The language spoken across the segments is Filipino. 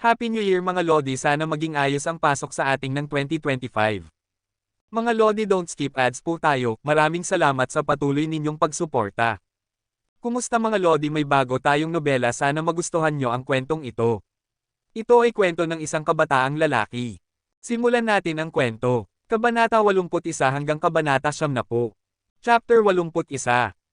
Happy New Year mga Lodi, sana maging ayos ang pasok sa ating ng 2025. Mga Lodi, don't skip ads po tayo, maraming salamat sa patuloy ninyong pagsuporta. Kumusta mga Lodi, may bago tayong nobela, sana magustuhan nyo ang kwentong ito. Ito ay kwento ng isang kabataang lalaki. Simulan natin ang kwento. Kabanata 81 hanggang Kabanata 90. Chapter 81.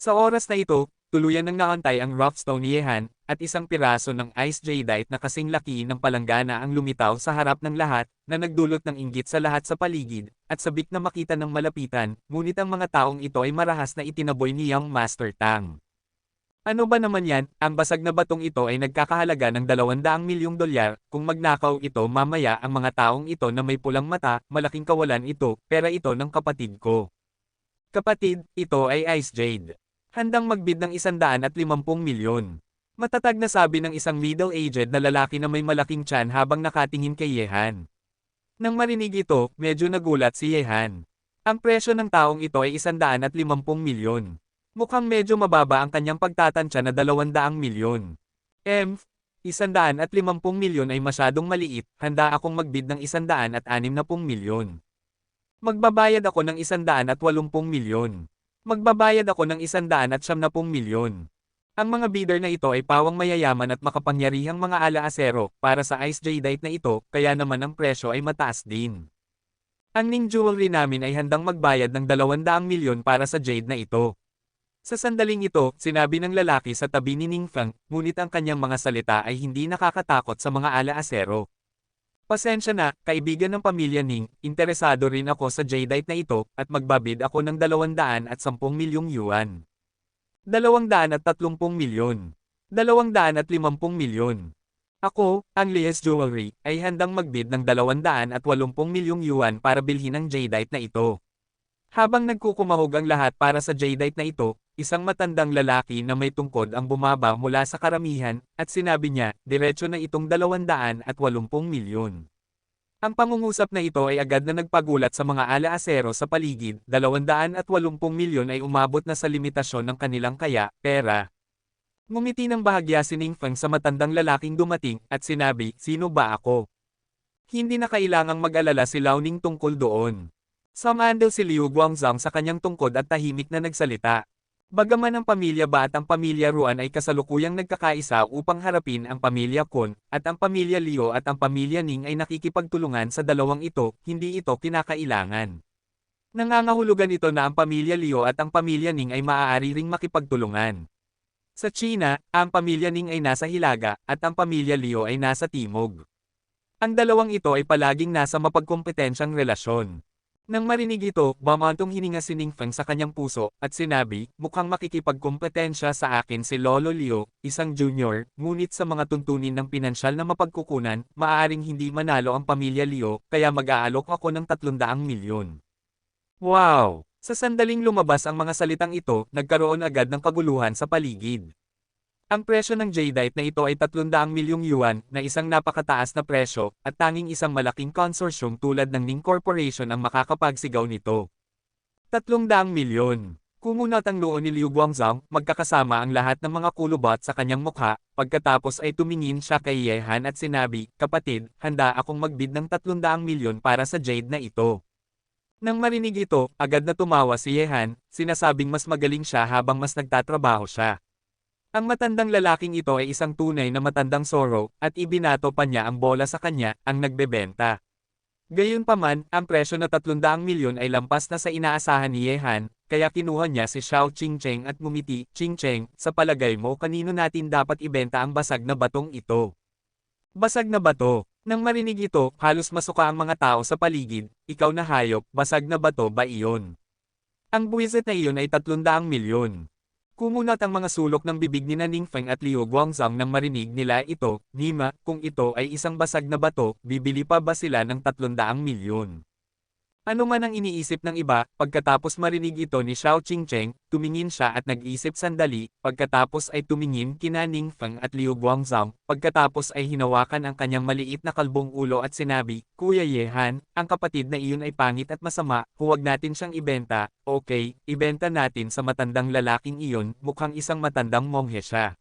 Sa oras na ito, tuluyan nang naantay ang rough stone ni Yehan, at isang piraso ng ice jadeite na kasing laki ng palanggana ang lumitaw sa harap ng lahat, na nagdulot ng inggit sa lahat sa paligid, at sabik na makita ng malapitan, ngunit ang mga taong ito ay marahas na itinaboy ni Young Master Tang. Ano ba naman yan, ang basag na batong ito ay nagkakahalaga ng 200 milyong dolyar, kung magnakaw ito mamaya ang mga taong ito na may pulang mata, malaking kawalan ito, pera ito ng kapatid ko. Kapatid, ito ay Ice Jade. Handang magbid ng 150 milyon. Matatag na sabi ng isang middle-aged na lalaki na may malaking tiyan habang nakatingin kay Yehan. Nang marinig ito, medyo nagulat si Yehan. Ang presyo ng taong ito ay 150 milyon. Mukhang medyo mababa ang kanyang pagtatansya na 200 milyon. 150 milyon ay masyadong maliit, handa akong magbid ng 160 milyon. Magbabayad ako ng 180 milyon. Magbabayad ako ng 170 milyon. Ang mga bidder na ito ay pawang mayayaman at makapangyarihang mga ala-asero para sa ice jadeite na ito, kaya naman ang presyo ay mataas din. Ang Ning Jewelry namin ay handang magbayad ng 200 milyon para sa jade na ito. Sa sandaling ito, sinabi ng lalaki sa tabi ni Ning Feng, ngunit ang kanyang mga salita ay hindi nakakatakot sa mga ala-asero. Pasensya na, kaibigan ng pamilya Ning, interesado rin ako sa jadeite na ito, at magbabid ako ng 210 milyong yuan. 230 milyon. 250 milyon. Ako, ang Lies Jewelry, ay handang magbid ng 280 milyong yuan para bilhin ang jadeite na ito. Habang nagkukumahog ang lahat para sa jadeite na ito, isang matandang lalaki na may tungkod ang bumaba mula sa karamihan, at sinabi niya, diretso na itong 280 milyon. Ang pangungusap na ito ay agad na nagpagulat sa mga ala-asero sa paligid, 280 milyon ay umabot na sa limitasyon ng kanilang pera. Ngumiti ng bahagya si Ning Feng sa matandang lalaking dumating, at sinabi, sino ba ako? Hindi na kailangang mag-alala si Lao Ning tungkol doon. Sumandal si Liu Guangzhang sa kanyang tungkod at tahimik na nagsalita. Bagaman ang pamilya Ba at ang pamilya Ruan ay kasalukuyang nagkakaisa upang harapin ang pamilya Kun, at ang pamilya Liu at ang pamilya Ning ay nakikipagtulungan sa dalawang ito, hindi ito kinakailangan. Nangangahulugan ito na ang pamilya Liu at ang pamilya Ning ay maaari ring makipagtulungan. Sa China, ang pamilya Ning ay nasa hilaga, at ang pamilya Liu ay nasa timog. Ang dalawang ito ay palaging nasa mapagkompetensyang relasyon. Nang marinig ito, bumantong hininga si Ning Feng sa kanyang puso, at sinabi, mukhang makikipagkompetensya sa akin si Lolo Liu, isang junior, ngunit sa mga tuntunin ng pinansyal na mapagkukunan, maaaring hindi manalo ang pamilya Liu, kaya mag-aalok ako ng 300 milyon. Wow! Sa sandaling lumabas ang mga salitang ito, nagkaroon agad ng kaguluhan sa paligid. Ang presyo ng jadeite na ito ay 300 milyong yuan, na isang napakataas na presyo, at tanging isang malaking konsorsyum tulad ng Ning Corporation ang makakapagsigaw nito. 300 milyon. Kumunat ang noo ni Liu Guangzhang, magkakasama ang lahat ng mga kulubot sa kanyang mukha, pagkatapos ay tumingin siya kay Yehan at sinabi, kapatid, handa akong magbid ng 300 milyon para sa jade na ito. Nang marinig ito, agad na tumawa si Yehan, sinasabing mas magaling siya habang mas nagtatrabaho siya. Ang matandang lalaking ito ay isang tunay na matandang soro, at ibinato pa niya ang bola sa kanya, ang nagbebenta. Gayunpaman, ang presyo na 300 milyon ay lampas na sa inaasahan ni Yehan, kaya kinuha niya si Xiao Qingcheng at ngumiti, Qingcheng, sa palagay mo kanino natin dapat ibenta ang basag na batong ito? Basag na bato. Nang marinig ito, halos masuka ang mga tao sa paligid, ikaw na hayop, basag na bato ba iyon? Ang buwisit na iyon ay 300 milyon. Kumunat ang mga sulok ng bibig ni Ning Feng at Liu Guangzhang nang marinig nila ito, Nima, kung ito ay isang basag na bato, bibili pa ba sila ng 300 milyon? Ano man ang iniisip ng iba, pagkatapos marinig ito ni Xiao Qingcheng, tumingin siya at nag-isip sandali, pagkatapos ay tumingin kina Ning Feng at Liu Guangzhang, pagkatapos ay hinawakan ang kanyang maliit na kalbong ulo at sinabi, Kuya Yehan, ang kapatid na iyon ay pangit at masama, huwag natin siyang ibenta, okay, ibenta natin sa matandang lalaking iyon, mukhang isang matandang monghe siya.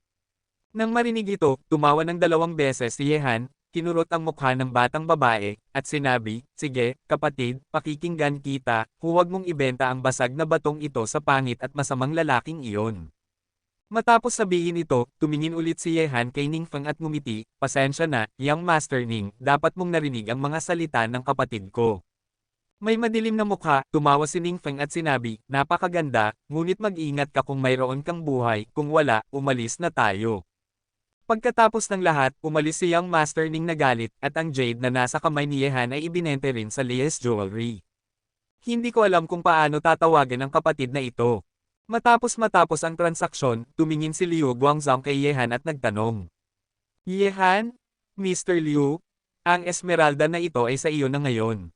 Nang marinig ito, tumawa ng 2 beses si Yehan, kinurot ang mukha ng batang babae, at sinabi, sige, kapatid, pakikinggan kita, huwag mong ibenta ang basag na batong ito sa pangit at masamang lalaking iyon. Matapos sabihin ito, tumingin ulit si Yehan kay Ningfeng at ngumiti, pasensya na, young Master Ning, dapat mong narinig ang mga salita ng kapatid ko. May madilim na mukha, tumawa si Ningfeng at sinabi, napakaganda, ngunit mag-ingat ka kung mayroon kang buhay, kung wala, umalis na tayo. Pagkatapos ng lahat, umalis si young Master Ning nagalit, at ang jade na nasa kamay ni Yehan ay ibinente rin sa Lies Jewelry. Hindi ko alam kung paano tatawagan ang kapatid na ito. Matapos ang transaksyon, tumingin si Liu Guangzhong kay Yehan at nagtanong. Yehan? Mr. Liu? Ang esmeralda na ito ay sa iyo na ngayon.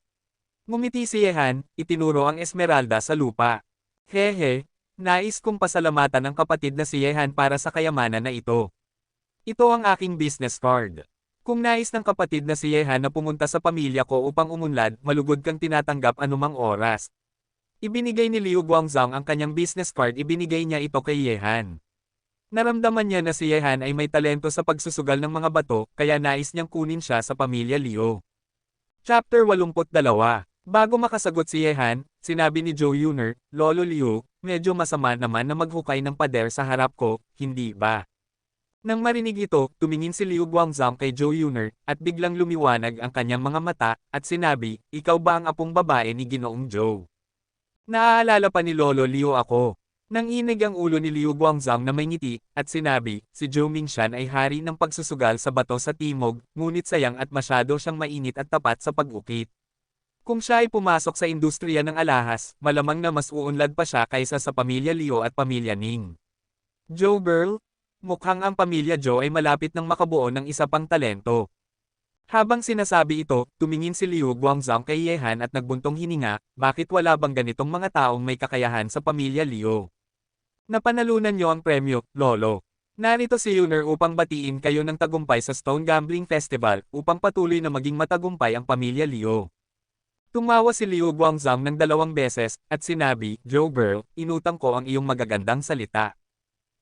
Ngumiti si Yehan, itinuro ang esmeralda sa lupa. Hehe, nais kong pasalamatan ang kapatid na si Yehan para sa kayamanan na ito. Ito ang aking business card. Kung nais ng kapatid na si Yehan na pumunta sa pamilya ko upang umunlad, malugod kang tinatanggap anumang oras. Ibinigay ni Liu Guangzhong ang kanyang business card, ibinigay niya ito kay Yehan. Naramdaman niya na si Yehan ay may talento sa pagsusugal ng mga bato, kaya nais niyang kunin siya sa pamilya Liu. Chapter 82. Bago makasagot si Yehan, sinabi ni Zhou Yuner, Lolo Liu, medyo masama naman na maghukay ng pader sa harap ko, hindi ba? Nang marinig ito, tumingin si Liu Guangzhong kay Zhou Yuner, at biglang lumiwanag ang kanyang mga mata, at sinabi, ikaw ba ang apong babae ni Ginoong Zhou? Naaalala pa ni Lolo Liu ako. Nanginig ang ulo ni Liu Guangzhong na may ngiti, at sinabi, si Zhou Mingshan ay hari ng pagsusugal sa bato sa timog, ngunit sayang at masyado siyang mainit at tapat sa pag-ukit. Kung siya ay pumasok sa industriya ng alahas, malamang na mas uunlad pa siya kaysa sa pamilya Liu at pamilya Ning. Zhou girl? Mukhang ang pamilya Zhou ay malapit ng makabuo ng isa pang talento. Habang sinasabi ito, tumingin si Liu Guangzhong kay Yehan at nagbuntong hininga, bakit wala bang ganitong mga taong may kakayahan sa pamilya Liu? Napanalunan niyo ang premyo, Lolo. Narito si Yuner upang batiin kayo ng tagumpay sa Stone Gambling Festival, upang patuloy na maging matagumpay ang pamilya Liu. Tumawa si Liu Guangzhong ng 2 beses, at sinabi, Zhou girl, inutang ko ang iyong magagandang salita.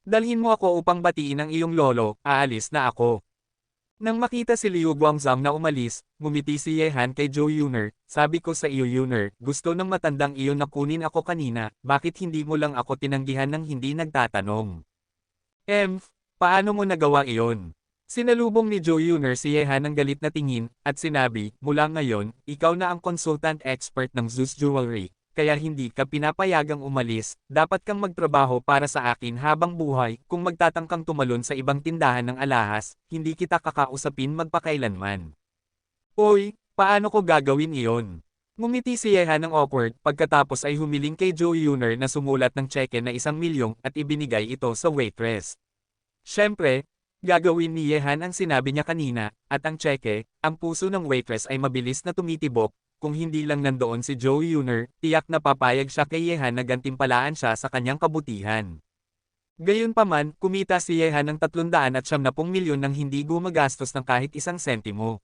Dalhin mo ako upang batiin ang iyong lolo, aalis na ako. Nang makita si Liu Guangzhong na umalis, ngumiti si Yehan kay Zhou Yuner, sabi ko sa iyo Yuner, gusto ng matandang iyon na kunin ako kanina, bakit hindi mo lang ako tinanggihan ng hindi nagtatanong? Paano mo nagawa iyon? Sinalubong ni Zhou Yuner si Yehan ng galit na tingin, at sinabi, mula ngayon, ikaw na ang consultant expert ng Zeus Jewelry. Kaya hindi ka pinapayagang umalis, dapat kang magtrabaho para sa akin habang buhay, kung magtatangkang tumalon sa ibang tindahan ng alahas, hindi kita kakausapin magpakailanman. Oy, paano ko gagawin iyon? Ngumiti si Yehan ng awkward, pagkatapos ay humiling kay Zhou Yuner na sumulat ng tseke na 1,000,000 at ibinigay ito sa waitress. Siyempre, gagawin ni Yehan ang sinabi niya kanina, at ang tseke, ang puso ng waitress ay mabilis na tumitibok. Kung hindi lang nandoon si Zhou Yuner, tiyak na papayag siya kay Yehan na gantimpalaan siya sa kanyang kabutihan. Gayunpaman, kumita si Yehan ng 370,000,000 nang hindi gumagastos ng kahit 1 sentimo.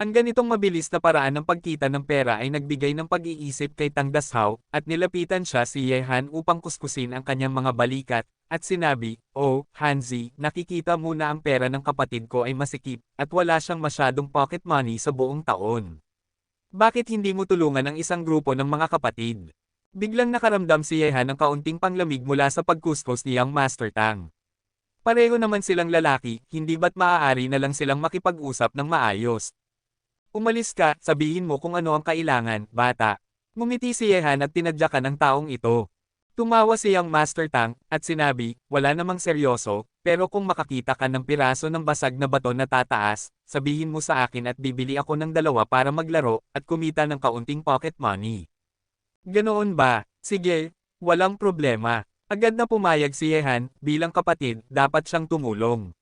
Ang ganitong mabilis na paraan ng pagkita ng pera ay nagbigay ng pag-iisip kay Tang Dashao, at nilapitan siya si Yehan upang kuskusin ang kanyang mga balikat, at sinabi, Oh, Hanzi, nakikita mo na ang pera ng kapatid ko ay masikip, at wala siyang masyadong pocket money sa buong taon. Bakit hindi mo tulungan ang isang grupo ng mga kapatid? Biglang nakaramdam si Yehan ng kaunting panglamig mula sa pagkuskus ni Young Master Tang. Pareho naman silang lalaki, hindi ba't maaari na lang silang makipag-usap ng maayos? Umalis ka, sabihin mo kung ano ang kailangan, bata. Ngumiti si Yehan at tinadyakan ng taong ito. Tumawa si Young Master Tang, at sinabi, wala namang seryoso, pero kung makakita ka ng piraso ng basag na bato na tataas, sabihin mo sa akin at bibili ako ng 2 para maglaro, at kumita ng kaunting pocket money. Ganoon ba? Sige, walang problema. Agad na pumayag si Yehan, bilang kapatid, dapat siyang tumulong.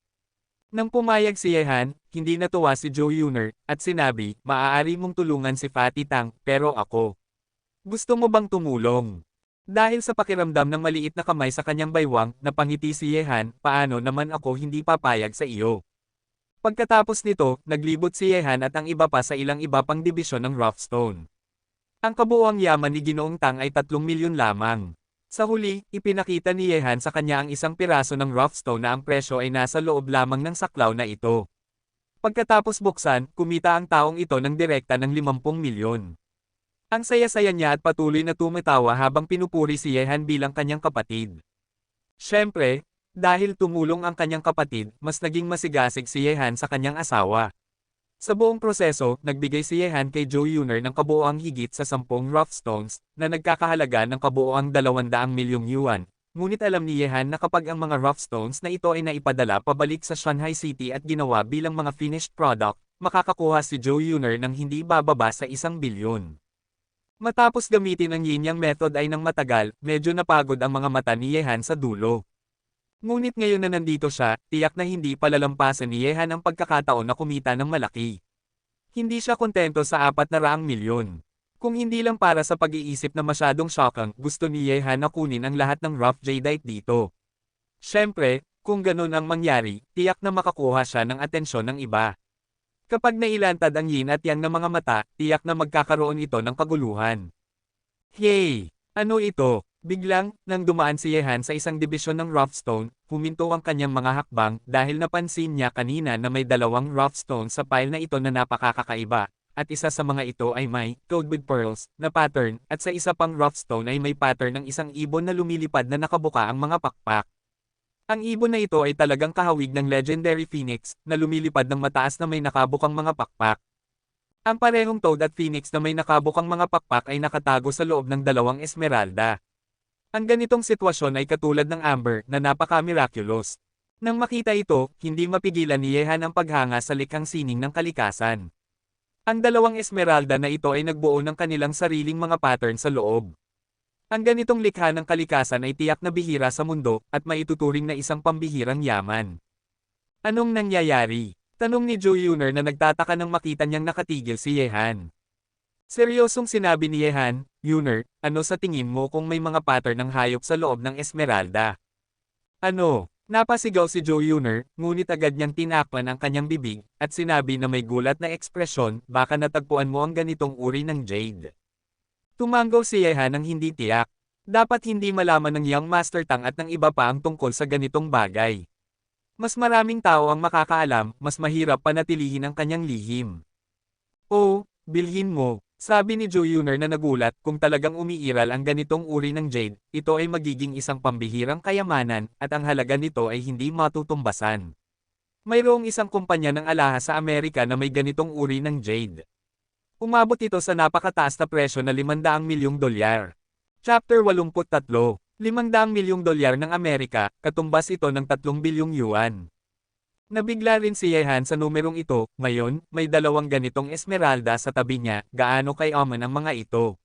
Nang pumayag si Yehan, hindi natuwa si Zhou Yuner, at sinabi, maaari mong tulungan si Fatty Tang, pero ako. Gusto mo bang tumulong? Dahil sa pakiramdam ng maliit na kamay sa kanyang baywang, napangiti si Yehan, paano naman ako hindi papayag sa iyo? Pagkatapos nito, naglibot si Yehan at ang iba pa sa ilang iba pang dibisyon ng Roughtstone. Ang kabuuang yaman ni Ginoong Tang ay 3,000,000 lamang. Sa huli, ipinakita ni Yehan sa kanya ang isang piraso ng Roughtstone na ang presyo ay nasa loob lamang ng saklaw na ito. Pagkatapos buksan, kumita ang taong ito ng direkta ng 50 milyon. Ang saya-saya niya at patuloy na tumatawa habang pinupuri si Yehan bilang kanyang kapatid. Siyempre, dahil tumulong ang kanyang kapatid, mas naging masigasig si Yehan sa kanyang asawa. Sa buong proseso, nagbigay si Yehan kay Joe Yuner ng kabuoang higit sa 10 rough stones, na nagkakahalaga ng kabuoang 200 milyong yuan. Ngunit alam ni Yehan na kapag ang mga rough stones na ito ay naipadala pabalik sa Shanghai City at ginawa bilang mga finished product, makakakuha si Joe Yuner ng hindi bababa sa 1 bilyon. Matapos gamitin ang yin-yang method ay nang matagal, medyo napagod ang mga mata ni Yehan sa dulo. Ngunit ngayon na nandito siya, tiyak na hindi palalampasan ni Yehan ang pagkakataon na kumita ng malaki. Hindi siya kontento sa 400 milyon. Kung hindi lang para sa pag-iisip na masyadong shocking, gusto ni Yehan na kunin ang lahat ng rough jadeite dito. Siyempre, kung ganun ang mangyari, tiyak na makakuha siya ng atensyon ng iba. Kapag nailantad ang yin at yang ng mga mata, tiyak na magkakaroon ito ng kaguluhan. Hey! Ano ito? Biglang, nang dumaan si Yehan sa isang dibisyon ng rough stone, huminto ang kanyang mga hakbang dahil napansin niya kanina na may 2 rough stone sa pile na ito na napakakaiba, at isa sa mga ito ay may "Code with Pearls" na pattern, at sa isa pang rough stone ay may pattern ng isang ibon na lumilipad na nakabuka ang mga pakpak. Ang ibon na ito ay talagang kahawig ng legendary phoenix, na lumilipad ng mataas na may nakabukang mga pakpak. Ang parehong toad at phoenix na may nakabukang mga pakpak ay nakatago sa loob ng 2 esmeralda. Ang ganitong sitwasyon ay katulad ng amber na napaka-miraculous. Nang makita ito, hindi mapigilan ni Yehan ang paghanga sa likhang sining ng kalikasan. Ang 2 esmeralda na ito ay nagbuo ng kanilang sariling mga pattern sa loob. Ang ganitong likha ng kalikasan ay tiyak na bihira sa mundo, at maituturing na isang pambihirang yaman. Anong nangyayari? Tanong ni Joe Yuner na nagtataka nang makita niyang nakatigil si Yehan. Seryosong sinabi ni Yehan, "Yuner, ano sa tingin mo kung may mga pattern ng hayop sa loob ng esmeralda?" Ano? Napasigaw si Joe Yuner, ngunit agad niyang tinakpan ang kanyang bibig, at sinabi na may gulat na ekspresyon, "Baka natagpuan mo ang ganitong uri ng jade." Tumanggaw si Yehan ng hindi tiyak. Dapat hindi malaman ng Young Master Tang at ng iba pa ang tungkol sa ganitong bagay. Mas maraming tao ang makakaalam, mas mahirap panatilihin ang kanyang lihim. "Oh, bilhin mo," sabi ni Joe Yuner na nagulat. Kung talagang umiiral ang ganitong uri ng jade, ito ay magiging isang pambihirang kayamanan, at ang halaga nito ay hindi matutumbasan. Mayroong isang kumpanya ng alahas sa Amerika na may ganitong uri ng jade. Umabot ito sa napakataas na presyo na 500 milyong dolyar. Chapter 83, 500 milyong dolyar ng Amerika, katumbas ito ng 3 bilyong yuan. Nabigla rin si Yehan sa numerong ito. Ngayon, may 2 ganitong esmeralda sa tabi niya, gaano kay-common ang mga ito.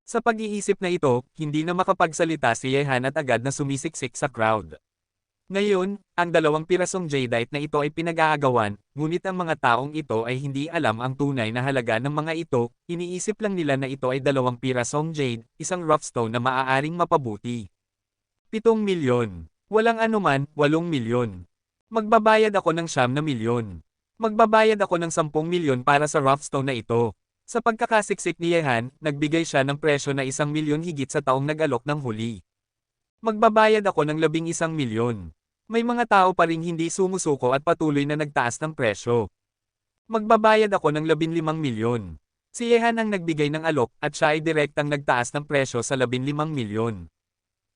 Sa pag-iisip na ito, hindi na makapagsalita si Yehan at agad na sumisiksik sa crowd. Ngayon, ang 2 pirasong jadeite na ito ay pinag-aagawan, ngunit ang mga taong ito ay hindi alam ang tunay na halaga ng mga ito, iniisip lang nila na ito ay 2 pirasong jade, isang rough stone na maaaring mapabuti. 7 milyon. Walang anuman, 8 milyon. Magbabayad ako ng 9 milyon. Magbabayad ako ng 10 milyon para sa rough stone na ito. Sa pagkakasiksik ni Yehan, nagbigay siya ng presyo na 1 milyon higit sa taong nag-alok ng huli. Magbabayad ako ng 11 milyon. May mga tao pa ring hindi sumusuko at patuloy na nagtaas ng presyo. Magbabayad ako ng 15 milyon. Si Yehan ang nagbigay ng alok, at siya ay direktang nagtaas ng presyo sa 15 milyon.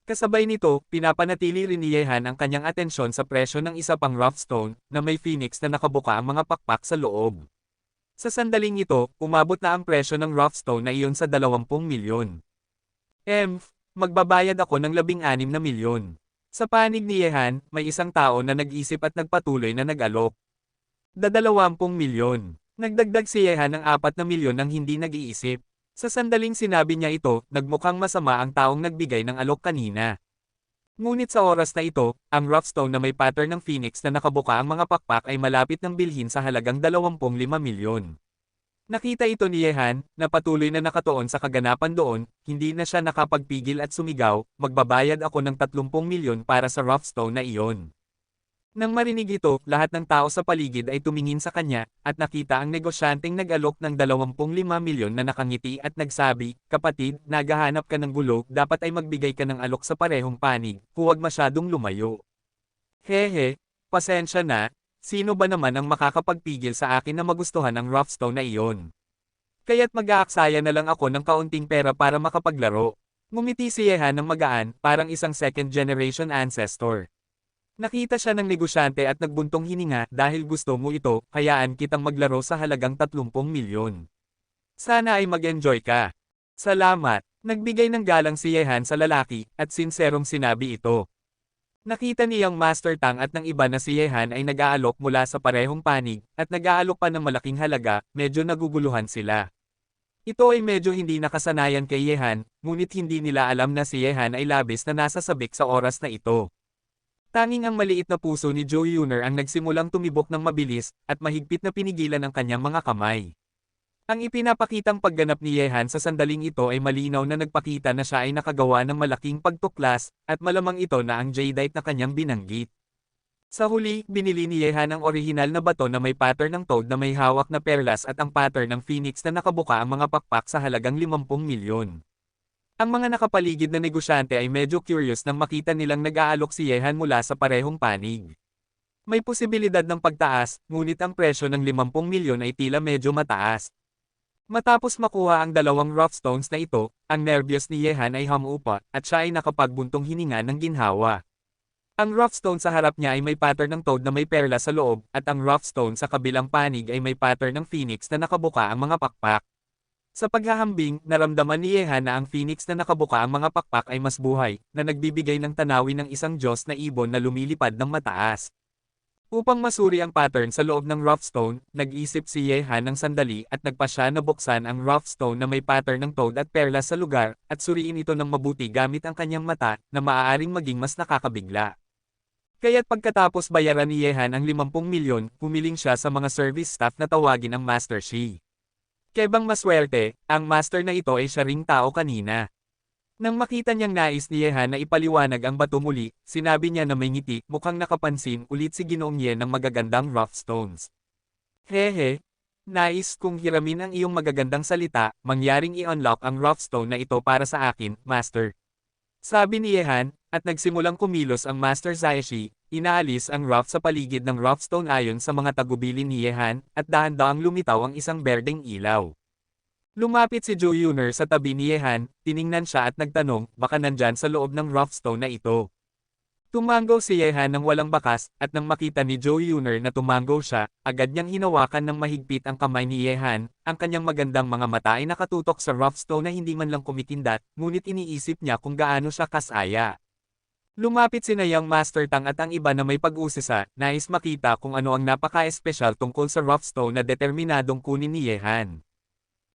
Kasabay nito, pinapanatili rin ni Yehan ang kanyang atensyon sa presyo ng isa pang rough stone, na may phoenix na nakabuka ang mga pakpak sa loob. Sa sandaling ito, umabot na ang presyo ng rough stone na iyon sa 20 milyon. Magbabayad ako ng 16 na milyon. Sa panig ni Yehan, may isang tao na nag-isip at nagpatuloy na nag-alok. 20 milyon. Nagdagdag si Yehan ng 4 na milyon nang hindi nag-iisip. Sa sandaling sinabi niya ito, nagmukhang masama ang taong nagbigay ng alok kanina. Ngunit sa oras na ito, ang rough stone na may pattern ng phoenix na nakabuka ang mga pakpak ay malapit ng bilhin sa halagang 25 milyon. Nakita ito ni Yehan, na patuloy na nakatuon sa kaganapan doon, hindi na siya nakapagpigil at sumigaw, "Magbabayad ako ng 30 milyon para sa rough stone na iyon." Nang marinig ito, lahat ng tao sa paligid ay tumingin sa kanya, at nakita ang negosyanteng nag-alok ng 25 milyon na nakangiti at nagsabi, "Kapatid, naghahanap ka ng gulo, dapat ay magbigay ka ng alok sa parehong panig, huwag masyadong lumayo." "Hehe, pasensya na, sino ba naman ang makakapagpigil sa akin na magustuhan ang rough stone na iyon? Kaya't mag-aaksaya na lang ako ng kaunting pera para makapaglaro. Ngumiti si Yehan ng magaan, parang isang second-generation ancestor. Nakita siya ng negosyante at nagbuntong hininga dahil gusto mo ito, hayaan kitang maglaro sa halagang 30 milyon. Sana ay mag-enjoy ka. Salamat. Nagbigay ng galang si Yehan sa lalaki, at sinserong sinabi ito. Nakita niyang Master Tang at ng iba na si Yehan ay nag-aalok mula sa parehong panig, at nag-aalok pa ng malaking halaga, medyo naguguluhan sila. Ito ay medyo hindi nakasanayan kay Yehan, ngunit hindi nila alam na si Yehan ay labis na nasasabik sa oras na ito. Tanging ang maliit na puso ni Joe Yuner ang nagsimulang tumibok ng mabilis, at mahigpit na pinigilan ang kanyang mga kamay. Ang ipinapakitang pagganap ni Yehan sa sandaling ito ay malinaw na nagpakita na siya ay nakagawa ng malaking pagtuklas, at malamang ito na ang jadeite na kanyang binanggit. Sa huli, binili ni Yehan ang orihinal na bato na may pattern ng toad na may hawak na perlas at ang pattern ng phoenix na nakabuka ang mga pakpak sa halagang 50 milyon. Ang mga nakapaligid na negosyante ay medyo curious nang makita nilang nag-aalok si Yehan mula sa parehong panig. May posibilidad ng pagtaas, ngunit ang presyo ng 50 milyon ay tila medyo mataas. Matapos makuha ang dalawang rough stones na ito, ang nervyos ni Yehan ay humupa, at siya ay nakapagbuntong hininga ng ginhawa. Ang rough stone sa harap niya ay may pattern ng toad na may perla sa loob, at ang rough stone sa kabilang panig ay may pattern ng phoenix na nakabuka ang mga pakpak. Sa paghahambing, naramdaman ni Yehan na ang phoenix na nakabuka ang mga pakpak ay mas buhay, na nagbibigay ng tanawin ng isang Diyos na ibon na lumilipad ng mataas. Upang masuri ang pattern sa loob ng rough stone, nag-isip si Yehan ng sandali at nagpasya na buksan ang rough stone na may pattern ng toad at perlas sa lugar, at suriin ito ng mabuti gamit ang kanyang mata, na maaaring maging mas nakakabigla. Kaya't pagkatapos bayaran ni Yehan ang 50 milyon, humiling siya sa mga service staff na tawagin ang Master Shi. Kebang maswerte, ang master na ito ay siya ring tao kanina. Nang makita niyang nais ni Yehan na ipaliwanag ang bato muli, sinabi niya na may ngiti, mukhang nakapansin ulit si Ginoong Yen ng magagandang rough stones. Hehe, nais kong hiramin ang iyong magagandang salita, mangyaring i-unlock ang rough stone na ito para sa akin, Master. Sabi ni Yehan, at nagsimulang kumilos ang Master Zaishi, inaalis ang rough sa paligid ng rough stone ayon sa mga tagubilin ni Yehan, at dahan-dahang lumitaw ang isang berdeng ilaw. Lumapit si Joe Yuner sa tabi ni Yehan, tiningnan siya at nagtanong, baka nandyan sa loob ng rough stone na ito. Tumango si Yehan ng walang bakas, at nang makita ni Joe Yuner na tumango siya, agad niyang hinawakan ng mahigpit ang kamay ni Yehan, ang kanyang magandang mga mata ay nakatutok sa rough stone na hindi man lang kumikindat, ngunit iniisip niya kung gaano siya kasaya. Lumapit sina Yang Master Tang at ang iba na may pag-usisa, nais makita kung ano ang napaka-espesyal tungkol sa rough stone na determinadong kunin ni Yehan.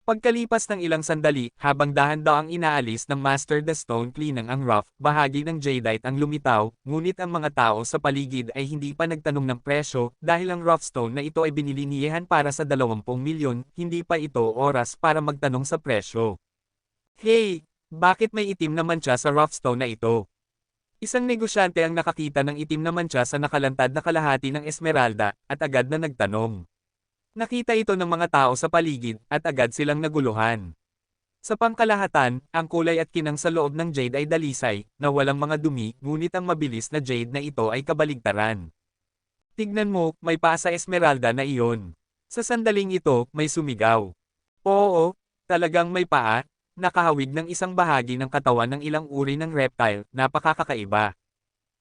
Pagkalipas ng ilang sandali, habang dahan-dahang inaalis ng Master the Stone Cleaning ang rough, bahagi ng jadeite ang lumitaw, ngunit ang mga tao sa paligid ay hindi pa nagtanong ng presyo, dahil ang rough stone na ito ay binili ni Yehan para sa 20 milyon, hindi pa ito oras para magtanong sa presyo. Hey, bakit may itim naman siya sa rough stone na ito? Isang negosyante ang nakakita ng itim naman siya sa nakalantad na kalahati ng esmeralda, at agad na nagtanong. Nakita ito ng mga tao sa paligid, at agad silang naguluhan. Sa pangkalahatan, ang kulay at kinang sa loob ng jade ay dalisay, na walang mga dumi, ngunit ang mabilis na jade na ito ay kabaligtaran. Tignan mo, may paa sa esmeralda na iyon. Sa sandaling ito, may sumigaw. Oo, talagang may paa, nakahawig ng isang bahagi ng katawan ng ilang uri ng reptile, napakakaiba.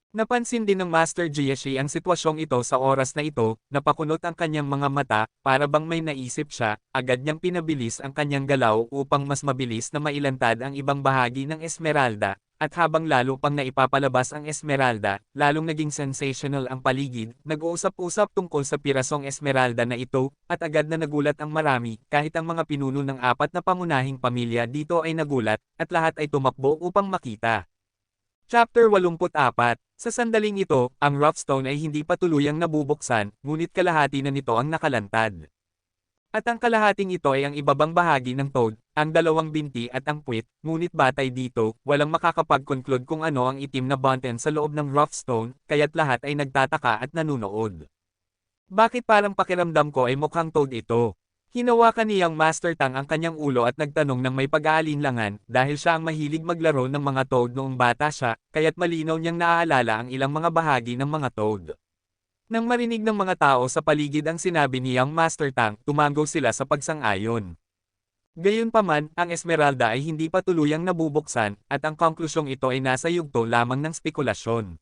Napansin din ng Master Jiashi ang sitwasyong ito sa oras na ito, napakunot ang kanyang mga mata, para bang may naisip siya, agad niyang pinabilis ang kanyang galaw upang mas mabilis na mailantad ang ibang bahagi ng esmeralda, at habang lalo pang naipapalabas ang esmeralda, lalong naging sensational ang paligid, nag-uusap-usap tungkol sa pirasong esmeralda na ito, at agad na nagulat ang marami, kahit ang mga pinuno ng 4 na pangunahing pamilya dito ay nagulat, at lahat ay tumakbo upang makita. Chapter 84. Sa sandaling ito, ang rough stone ay hindi pa tuluyang nabubuksan, ngunit kalahati na nito ang nakalantad. At ang kalahating ito ay ang ibabang bahagi ng toad, ang dalawang binti at ang puwit, ngunit batay dito, walang makakapag-conclude kung ano ang itim na button sa loob ng rough stone, kaya't lahat ay nagtataka at nanunood. Bakit parang pakiramdam ko ay mukhang toad ito? Hinawakan niyang Master Tang ang kanyang ulo at nagtanong ng may pag-aalinlangan, dahil siya ang mahilig maglaro ng mga toad noong bata siya, kaya't malinaw niyang naaalala ang ilang mga bahagi ng mga toad. Nang marinig ng mga tao sa paligid ang sinabi ni Young Master Tang, tumango sila sa pagsang-ayon. Gayunpaman, ang Esmeralda ay hindi pa tuluyang nabubuksan, at ang konklusyong ito ay nasa yugto lamang ng spekulasyon.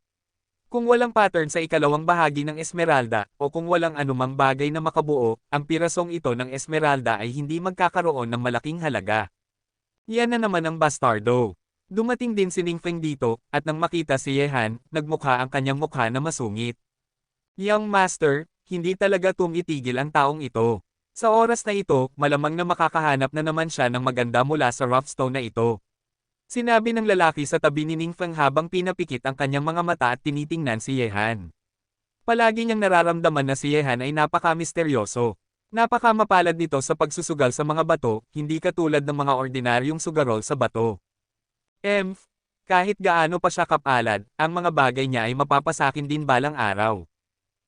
Kung walang pattern sa ikalawang bahagi ng Esmeralda, o kung walang anumang bagay na makabuo, ang pirasong ito ng Esmeralda ay hindi magkakaroon ng malaking halaga. Yan na naman ang bastardo. Dumating din si Ningfeng dito, at nang makita si Yehan, nagmukha ang kanyang mukha na masungit. Young Master, hindi talaga tumitigil ang taong ito. Sa oras na ito, malamang na makakahanap na naman siya ng maganda mula sa rough stone na ito. Sinabi ng lalaki sa tabi ni Ningfeng habang pinapikit ang kanyang mga mata at tinitingnan si Yehan. Palagi niyang nararamdaman na si Yehan ay napaka-misteryoso. Napaka-mapalad nito sa pagsusugal sa mga bato, hindi katulad ng mga ordinaryong sugarol sa bato. Kahit gaano pa siya kapalad, ang mga bagay niya ay mapapasakin din balang araw.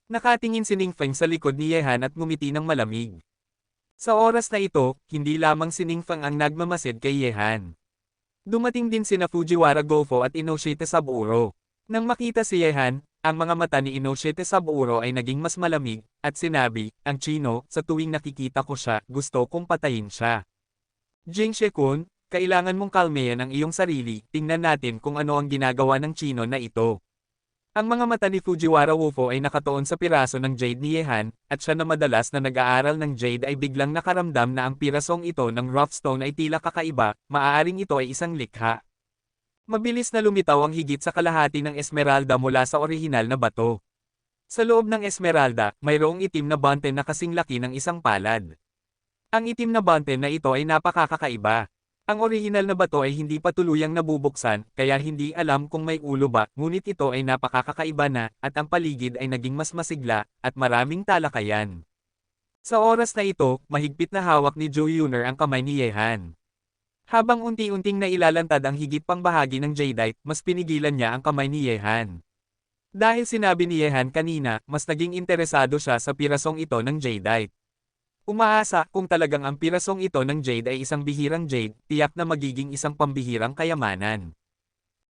Nakatingin si Ningfeng sa likod ni Yehan at ngumiti ng malamig. Sa oras na ito, hindi lamang si Ningfeng ang nagmamasid kay Yehan. Dumating din sina Fujiwara Gofo at Inoshite Saburo. Nang makita si Yehan, ang mga mata ni Inoshite Saburo ay naging mas malamig, at sinabi, ang Chino, sa tuwing nakikita ko siya, gusto kong patayin siya. Jingshekun, kailangan mong kalmeyan ang iyong sarili, tingnan natin kung ano ang ginagawa ng Chino na ito. Ang mga mata ni Fujiwara Wufo ay nakatuon sa piraso ng jade ni Yehan, at siya na madalas na nag-aaral ng jade ay biglang nakaramdam na ang pirasong ito ng rough stone ay tila kakaiba, maaaring ito ay isang likha. Mabilis na lumitaw ang higit sa kalahati ng Esmeralda mula sa orihinal na bato. Sa loob ng Esmeralda, mayroong itim na bante na kasing laki ng isang palad. Ang itim na bante na ito ay napakakaiba. Ang orihinal na bato ay hindi pa tuluyang nabubuksan, kaya hindi alam kung may ulo ba, ngunit ito ay napakakaiba na, at ang paligid ay naging mas masigla, at maraming talakayan. Sa oras na ito, mahigpit na hawak ni Zhou Yuner ang kamay ni Yehan. Habang unti-unting nailalantad ang higit pang bahagi ng jadeite, mas pinigilan niya ang kamay ni Yehan. Dahil sinabi ni Yehan kanina, mas naging interesado siya sa pirasong ito ng jadeite. Umaasa, kung talagang ang pirasong ito ng jade ay isang bihirang jade, tiyak na magiging isang pambihirang kayamanan.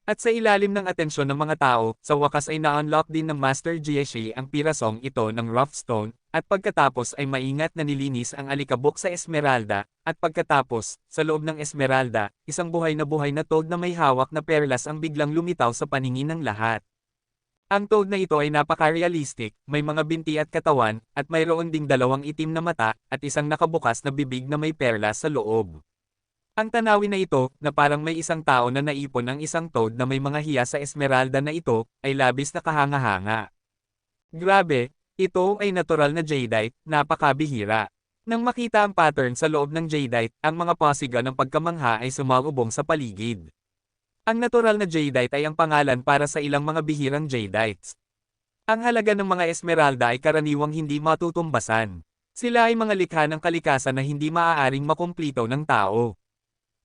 At sa ilalim ng atensyon ng mga tao, sa wakas ay na-unlock din ng Master Jieshi ang pirasong ito ng rough stone, at pagkatapos ay maingat na nilinis ang alikabok sa Esmeralda, at pagkatapos, sa loob ng Esmeralda, isang buhay na toad na may hawak na perlas ang biglang lumitaw sa paningin ng lahat. Ang toad na ito ay napaka-realistic, may mga binti at katawan, at mayroon ding dalawang itim na mata, at isang nakabukas na bibig na may perlas sa loob. Ang tanawin na ito, na parang may isang tao na naipon ng isang toad na may mga hiya sa Esmeralda na ito, ay labis na kahanga-hanga. Grabe, ito ay natural na jadeite, napakabihira. Nang makita ang pattern sa loob ng jadeite, ang mga pasiga ng pagkamangha ay sumalubong sa paligid. Ang natural na jadeite ay ang pangalan para sa ilang mga bihirang jadeites. Ang halaga ng mga Esmeralda ay karaniwang hindi matutumbasan. Sila ay mga likha ng kalikasan na hindi maaaring makumplito ng tao.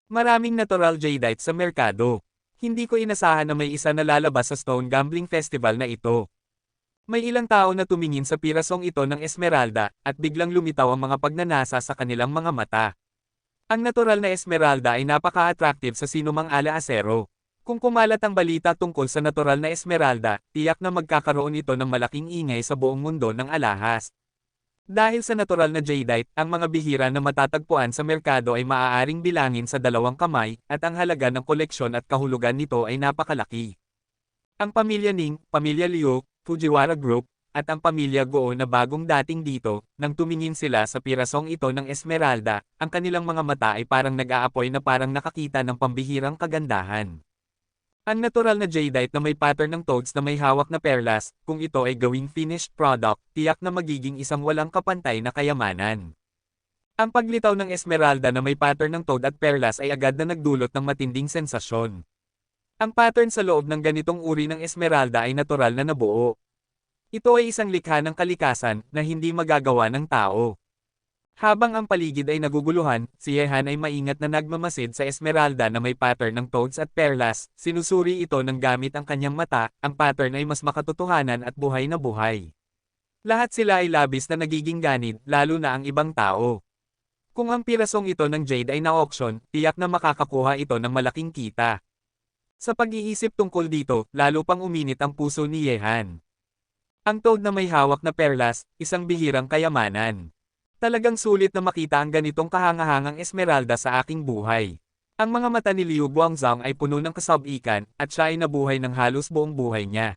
Maraming natural jadeites sa merkado. Hindi ko inasahan na may isa na lalabas sa Stone Gambling Festival na ito. May ilang tao na tumingin sa pirasong ito ng Esmeralda, at biglang lumitaw ang mga pagnanasa sa kanilang mga mata. Ang natural na Esmeralda ay napaka-attractive sa sinumang ala-asero. Kung kumalat ang balita tungkol sa natural na Esmeralda, tiyak na magkakaroon ito ng malaking ingay sa buong mundo ng alahas. Dahil sa natural na jadeite, ang mga bihira na matatagpuan sa merkado ay maaaring bilangin sa 2 kamay, at ang halaga ng koleksyon at kahulugan nito ay napakalaki. Ang pamilya Ning, pamilya Liu, Fujiwara Group, at ang pamilya Gou na bagong dating dito, nang tumingin sila sa pirasong ito ng Esmeralda, ang kanilang mga mata ay parang nag-aapoy na parang nakakita ng pambihirang kagandahan. Ang natural na jadeite na may pattern ng toads na may hawak na perlas, kung ito ay gawing finished product, tiyak na magiging isang walang kapantay na kayamanan. Ang paglitaw ng Esmeralda na may pattern ng toad at perlas ay agad na nagdulot ng matinding sensasyon. Ang pattern sa loob ng ganitong uri ng Esmeralda ay natural na nabuo. Ito ay isang likha ng kalikasan na hindi magagawa ng tao. Habang ang paligid ay naguguluhan, si Yehan ay maingat na nagmamasid sa Esmeralda na may pattern ng toads at perlas, sinusuri ito ng gamit ang kanyang mata, ang pattern ay mas makatotohanan at buhay na buhay. Lahat sila ay labis na nagiging ganid, lalo na ang ibang tao. Kung ang pirasong ito ng jade ay na-auction, tiyak na makakakuha ito ng malaking kita. Sa pag-iisip tungkol dito, lalo pang uminit ang puso ni Yehan. Ang toad na may hawak na perlas, isang bihirang kayamanan. Talagang sulit na makita ang ganitong kahangahangang esmeralda sa aking buhay. Ang mga mata ni Liu Guangzhang ay puno ng kasabikan, at siya ay nabuhay ng halos buong buhay niya.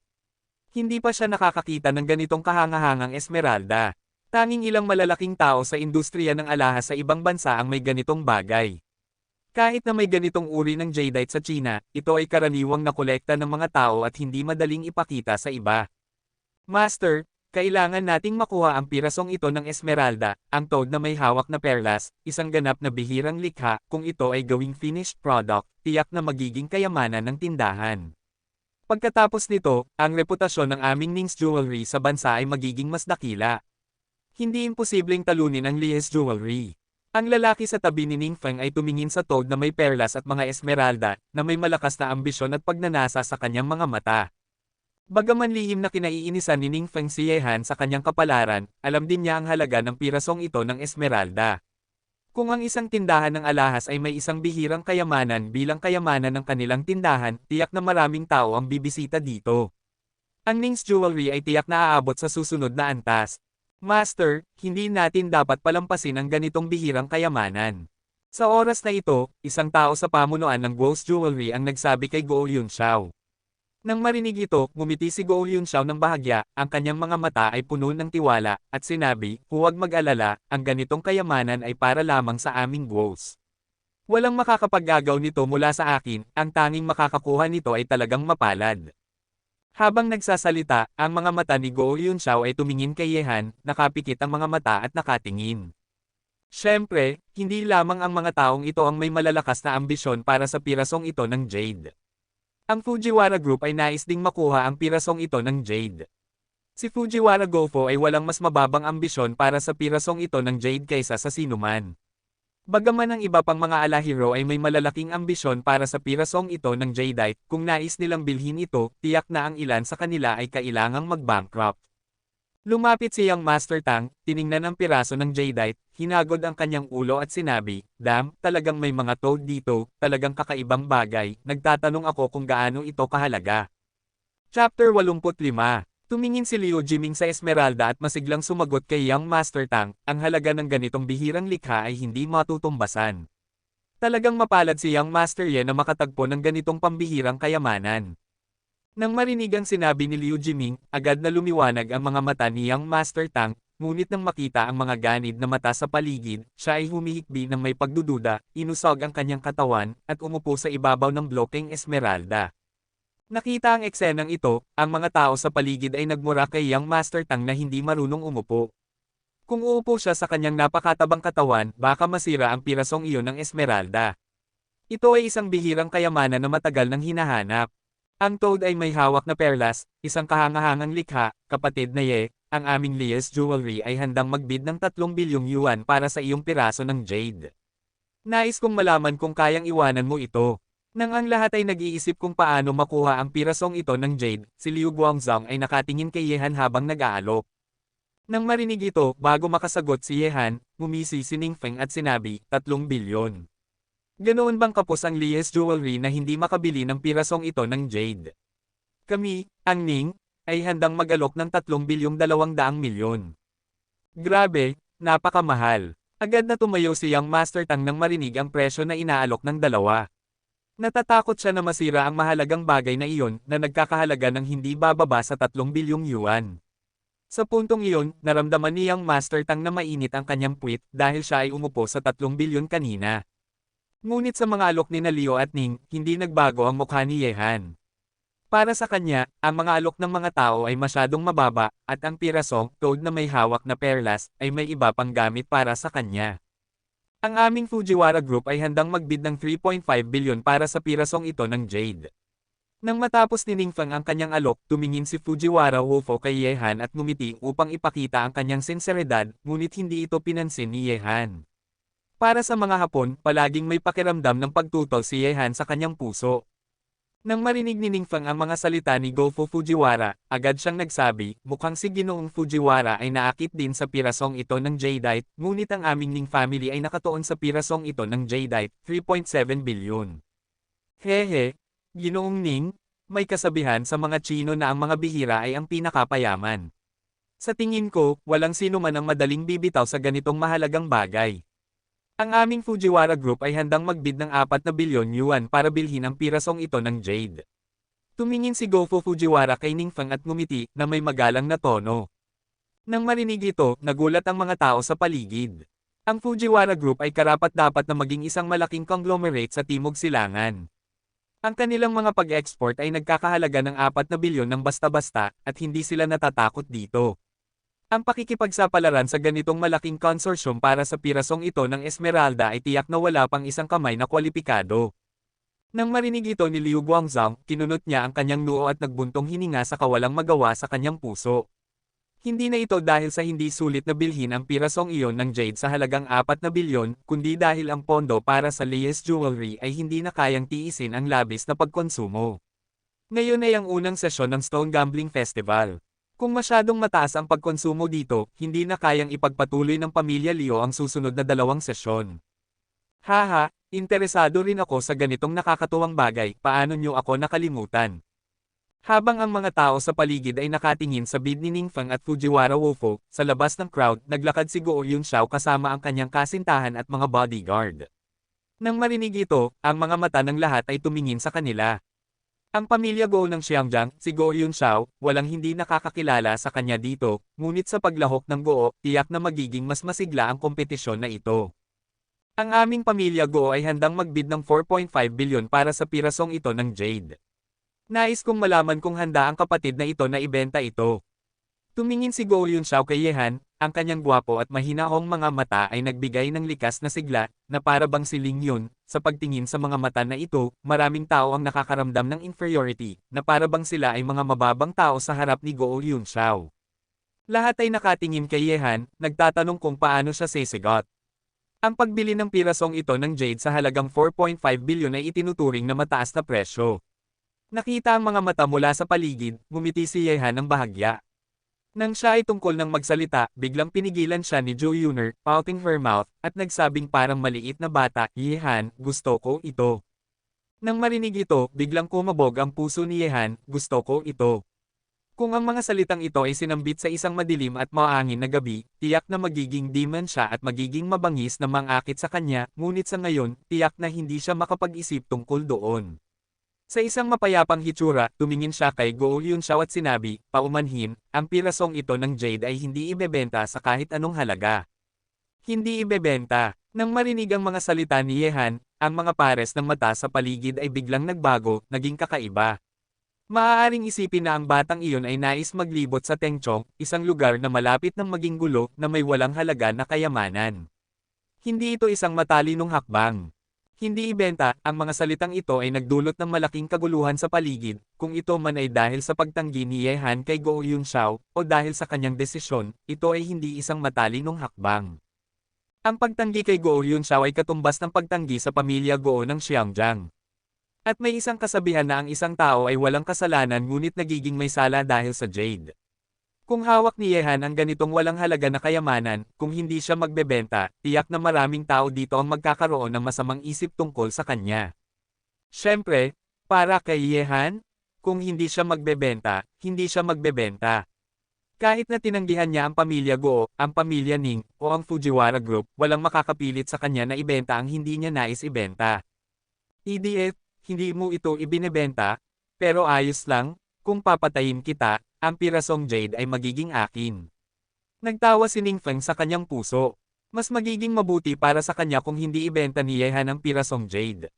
Hindi pa siya nakakakita ng ganitong kahangahangang esmeralda. Tanging ilang malalaking tao sa industriya ng alahas sa ibang bansa ang may ganitong bagay. Kahit na may ganitong uri ng jadeite sa China, ito ay karaniwang nakolekta ng mga tao at hindi madaling ipakita sa iba. Master, kailangan nating makuha ang pirasong ito ng esmeralda, ang toad na may hawak na perlas, isang ganap na bihirang likha. Kung ito ay gawing finished product, tiyak na magiging kayamanan ng tindahan. Pagkatapos nito, ang reputasyon ng aming Ning's Jewelry sa bansa ay magiging mas dakila. Hindi imposibleng talunin ang Li's Jewelry. Ang lalaki sa tabi ni Ning Feng ay tumingin sa toad na may perlas at mga esmeralda, na may malakas na ambisyon at pagnanasa sa kanyang mga mata. Bagaman lihim na kinaiinisan ni Ning Feng si Yehan sa kanyang kapalaran, alam din niya ang halaga ng pirasong ito ng esmeralda. Kung ang isang tindahan ng alahas ay may isang bihirang kayamanan bilang kayamanan ng kanilang tindahan, tiyak na maraming tao ang bibisita dito. Ang Ning's Jewelry ay tiyak na aabot sa susunod na antas. Master, hindi natin dapat palampasin ang ganitong bihirang kayamanan. Sa oras na ito, isang tao sa pamunuan ng Guo's Jewelry ang nagsabi kay Guo Yunxiao. Nang marinig ito, ngumiti si Guo Yunxiao ng bahagya, ang kanyang mga mata ay puno ng tiwala, at sinabi, huwag mag-alala, ang ganitong kayamanan ay para lamang sa aming Guos. Walang makakapaggagaw nito mula sa akin, ang tanging makakakuha nito ay talagang mapalad. Habang nagsasalita, ang mga mata ni Guo Yunxiao ay tumingin kay Yehan, nakapikit ang mga mata at nakatingin. Siyempre, hindi lamang ang mga taong ito ang may malalakas na ambisyon para sa pirasong ito ng jade. Ang Fujiwara Group ay nais ding makuha ang pirasong ito ng jade. Si Fujiwara Gofo ay walang mas mababang ambisyon para sa pirasong ito ng jade kaysa sa sinuman. Bagaman ang iba pang mga alahero ay may malalaking ambisyon para sa pirasong ito ng jadeite, kung nais nilang bilhin ito, tiyak na ang ilan sa kanila ay kailangang mag-bankrupt. Lumapit si Young Master Tang, tiningnan ang piraso ng jadeite, hinagod ang kanyang ulo at sinabi, "Dam, talagang may mga toad dito, talagang kakaibang bagay, nagtatanong ako kung gaano ito kahalaga." Chapter 85. Tumingin si Liu Jiming sa esmeralda at masiglang sumagot kay Young Master Tang, ang halaga ng ganitong bihirang likha ay hindi matutumbasan. Talagang mapalad si Young Master Ye na makatagpo ng ganitong pambihirang kayamanan. Nang marinig ang sinabi ni Liu Jiming, agad na lumiwanag ang mga mata ni Young Master Tang, ngunit nang makita ang mga ganid na mata sa paligid, siya ay humihikbi ng may pagdududa, inusog ang kanyang katawan, at umupo sa ibabaw ng blokeng esmeralda. Nakita ang eksenang ito, ang mga tao sa paligid ay nagmura kay Young Master Tang na hindi marunong umupo. Kung uupo siya sa kanyang napakatabang katawan, baka masira ang pirasong iyon ng esmeralda. Ito ay isang bihirang kayamanan na matagal nang hinahanap. Ang toad ay may hawak na perlas, isang kahangahangang likha. Kapatid na Ye, ang aming Li's Jewelry ay handang magbid ng 3 bilyong yuan para sa iyong piraso ng jade. Nais kong malaman kung kayang iwanan mo ito. Nang ang lahat ay nag-iisip kung paano makuha ang pirasong ito ng jade, si Liu Guangzhang ay nakatingin kay Yehan habang nag-aalok. Nang marinig ito, bago makasagot si Yehan, ngumisi si Ning Feng at sinabi, 3 bilyon. Ganoon bang kapos ang Li's Jewelry na hindi makabili ng pirasong ito ng jade? Kami, ang Ning, ay handang mag-alok ng 3,200 milyon. Grabe, napakamahal. Agad na tumayo si Young Master Tang nang marinig ang presyo na inaalok ng dalawa. Natatakot siya na masira ang mahalagang bagay na iyon na nagkakahalaga ng hindi bababa sa 3 bilyong yuan. Sa puntong iyon, naramdaman ni Young Master Tang na mainit ang kanyang puwit dahil siya ay umupo sa 3 bilyon kanina. Ngunit sa mga alok ni Liu at Ning, hindi nagbago ang mukha ni Yehan. Para sa kanya, ang mga alok ng mga tao ay masyadong mababa, at ang pirasong toad na may hawak na perlas ay may iba pang gamit para sa kanya. Ang aming Fujiwara Group ay handang magbid ng 3.5 bilyon para sa pirasong ito ng jade. Nang matapos ni Ning Feng ang kanyang alok, tumingin si Fujiwara Wolfo kay Yehan at ngumiti upang ipakita ang kanyang sinseridad, ngunit hindi ito pinansin ni Yehan. Para sa mga Hapon, palaging may pakiramdam ng pagtutol si Yehan sa kanyang puso. Nang marinig ni Ning Feng ang mga salita ni Gofo Fujiwara, agad siyang nagsabi, mukhang si Ginoong Fujiwara ay naakit din sa pirasong ito ng jadeite, ngunit ang aming Ning family ay nakatuon sa pirasong ito ng jadeite, 3.7 bilyon. Hehe, Ginoong Ning, may kasabihan sa mga Chino na ang mga bihira ay ang pinakapayaman. Sa tingin ko, walang sino man ang madaling bibitaw sa ganitong mahalagang bagay. Ang aming Fujiwara Group ay handang magbid ng 4 na bilyon yuan para bilhin ang pirasong ito ng Jade. Tumingin si Gofo Fujiwara kay Ningfeng at ngumiti na may magalang na tono. Nang marinig ito, nagulat ang mga tao sa paligid. Ang Fujiwara Group ay karapat-dapat na maging isang malaking conglomerate sa Timog Silangan. Ang kanilang mga pag-export ay nagkakahalaga ng 4 na bilyon ng basta-basta at hindi sila natatakot dito. Ang pakikipagsapalaran sa ganitong malaking konsorsyum para sa pirasong ito ng Esmeralda ay tiyak na wala pang isang kamay na kwalipikado. Nang marinig ito ni Liu Guangzhang, kinunot niya ang kanyang noo at nagbuntong hininga sa kawalang magawa sa kanyang puso. Hindi na ito dahil sa hindi sulit na bilhin ang pirasong iyon ng Jade sa halagang 4 na bilyon, kundi dahil ang pondo para sa Leyes Jewelry ay hindi na kayang tiisin ang labis na pagkonsumo. Ngayon ay ang unang sesyon ng Stone Gambling Festival. Kung masyadong mataas ang pagkonsumo dito, hindi na kayang ipagpatuloy ng pamilya Liu ang susunod na 2 sesyon. Haha, interesado rin ako sa ganitong nakakatuwang bagay, paano nyo ako nakalimutan? Habang ang mga tao sa paligid ay nakatingin sa bid ni Ningfeng at Fujiwara Wofo, sa labas ng crowd, naglakad si Guo Yunxiao kasama ang kanyang kasintahan at mga bodyguard. Nang marinig ito, ang mga mata ng lahat ay tumingin sa kanila. Ang pamilya Guo ng Xiangjiang, si Guo Yunxiao, walang hindi nakakakilala sa kanya dito, ngunit sa paglahok ng Guo, tiyak na magiging mas masigla ang kompetisyon na ito. Ang aming pamilya Guo ay handang magbid ng 4.5 bilyon para sa pirasong ito ng Jade. Nais kong malaman kung handa ang kapatid na ito na ibenta ito. Tumingin si Guo Yunxiao kay Yehan, ang kanyang gwapo at mahinahong mga mata ay nagbigay ng likas na sigla, na para bang si Ling Yun. Sa pagtingin sa mga mata na ito, maraming tao ang nakakaramdam ng inferiority, na para bang sila ay mga mababang tao sa harap ni Guo Yunxiao. Lahat ay nakatingin kay Yehan, nagtatanong kung paano siya sisigot. Ang pagbili ng pirasong ito ng Jade sa halagang 4.5 bilyon ay itinuturing na mataas na presyo. Nakita ang mga mata mula sa paligid, ngumiti si Yehan ng bahagya. Nang siya ay tungkol ng magsalita, biglang pinigilan siya ni Zhou Yuner, pouting her mouth, at nagsabing parang maliit na bata, Yehan, gusto ko ito. Nang marinig ito, biglang kumabog ang puso ni Yehan, gusto ko ito. Kung ang mga salitang ito ay sinambit sa isang madilim at maangin na gabi, tiyak na magiging demon siya at magiging mabangis na mangakit sa kanya, ngunit sa ngayon, tiyak na hindi siya makapag-isip tungkol doon. Sa isang mapayapang hitsura, tumingin siya kay Guo Yunxiao at sinabi, paumanhin, ang pirasong ito ng Jade ay hindi ibebenta sa kahit anong halaga. Hindi ibebenta. Nang marinig ang mga salita ni Yehan, ang mga pares ng mata sa paligid ay biglang nagbago, naging kakaiba. Maaaring isipin na ang batang iyon ay nais maglibot sa Tengchong, isang lugar na malapit ng maging gulo na may walang halaga na kayamanan. Hindi ito isang matalinong hakbang. Hindi ibenta, ang mga salitang ito ay nagdulot ng malaking kaguluhan sa paligid, kung ito man ay dahil sa pagtanggi ni Yehan kay Guo Yunxiao, o dahil sa kanyang desisyon, ito ay hindi isang matalinong hakbang. Ang pagtanggi kay Guo Yunxiao ay katumbas ng pagtanggi sa pamilya Guo ng Xiangjiang. At may isang kasabihan na ang isang tao ay walang kasalanan ngunit nagiging may sala dahil sa Jade. Kung hawak ni Yehan ang ganitong walang halaga na kayamanan, kung hindi siya magbebenta, tiyak na maraming tao dito ang magkakaroon ng masamang isip tungkol sa kanya. Siyempre, para kay Yehan, kung hindi siya magbebenta, hindi siya magbebenta. Kahit na tinanggihan niya ang pamilya Guo, ang pamilya Ning, o ang Fujiwara Group, walang makakapilit sa kanya na ibenta ang hindi niya nais ibenta. EDF, hindi mo ito ibinebenta, pero ayos lang, kung papatayin kita, ang pirasong Jade ay magiging akin. Nagtawa si Ningfeng sa kanyang puso. Mas magiging mabuti para sa kanya kung hindi ibenta ni Yehan ang pirasong Jade.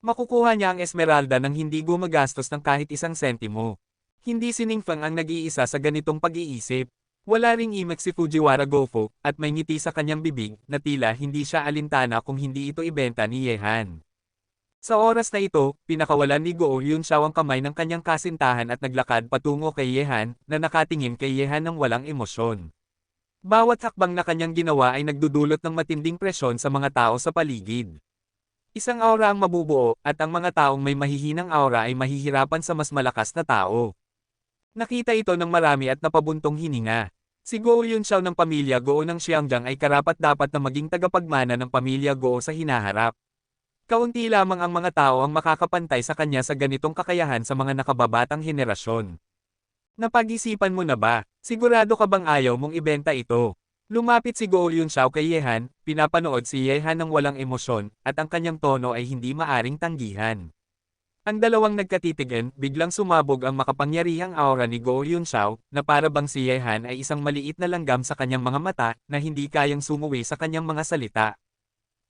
Makukuha niya ang Esmeralda nang hindi gumagastos ng kahit isang sentimo. Hindi si Ningfeng ang nag-iisa sa ganitong pag-iisip. Wala ring imek si Fujiwara Gofo, at may ngiti sa kanyang bibig, na tila hindi siya alintana kung hindi ito ibenta ni Yehan. Sa oras na ito, pinakawalan ni Guo Yunxiao ang kamay ng kanyang kasintahan at naglakad patungo kay Yehan, na nakatingin kay Yehan ng walang emosyon. Bawat hakbang na kanyang ginawa ay nagdudulot ng matinding presyon sa mga tao sa paligid. Isang aura ang mabubuo, at ang mga taong may mahihinang aura ay mahihirapan sa mas malakas na tao. Nakita ito ng marami at napabuntong hininga. Si Guo Yunxiao ng pamilya Guo ng Xiangjiang ay karapat-dapat na maging tagapagmana ng pamilya Guo sa hinaharap. Kaunti lamang ang mga tao ang makakapantay sa kanya sa ganitong kakayahan sa mga nakababatang henerasyon. Napag-isipan mo na ba? Sigurado ka bang ayaw mong ibenta ito? Lumapit si Go Yunxiao kay Yehan, pinapanood si Yehan ng walang emosyon, at ang kanyang tono ay hindi maaring tanggihan. Ang dalawang nagkatitigan, biglang sumabog ang makapangyarihang aura ni Go Yunxiao, na para bang si Yehan ay isang maliit na langgam sa kanyang mga mata, na hindi kayang sumuwi sa kanyang mga salita.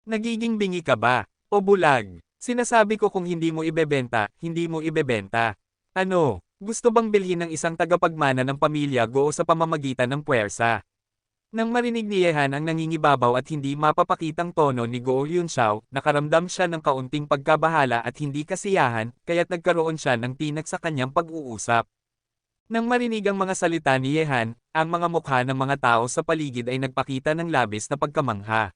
Nagiging bingi ka ba? O bulag? Sinasabi ko kung hindi mo ibebenta, hindi mo ibebenta. Ano? Gusto bang bilhin ng isang tagapagmana ng pamilya Go sa pamamagitan ng puwersa? Nang marinig ni Yehan ang nangingibabaw at hindi mapapakitang tono ni Go Yunxiao, nakaramdam siya ng kaunting pagkabahala at hindi kasiyahan, kaya't nagkaroon siya ng tinak sa kanyang pag-uusap. Nang marinig ang mga salita ni Yehan, ang mga mukha ng mga tao sa paligid ay nagpakita ng labis na pagkamangha.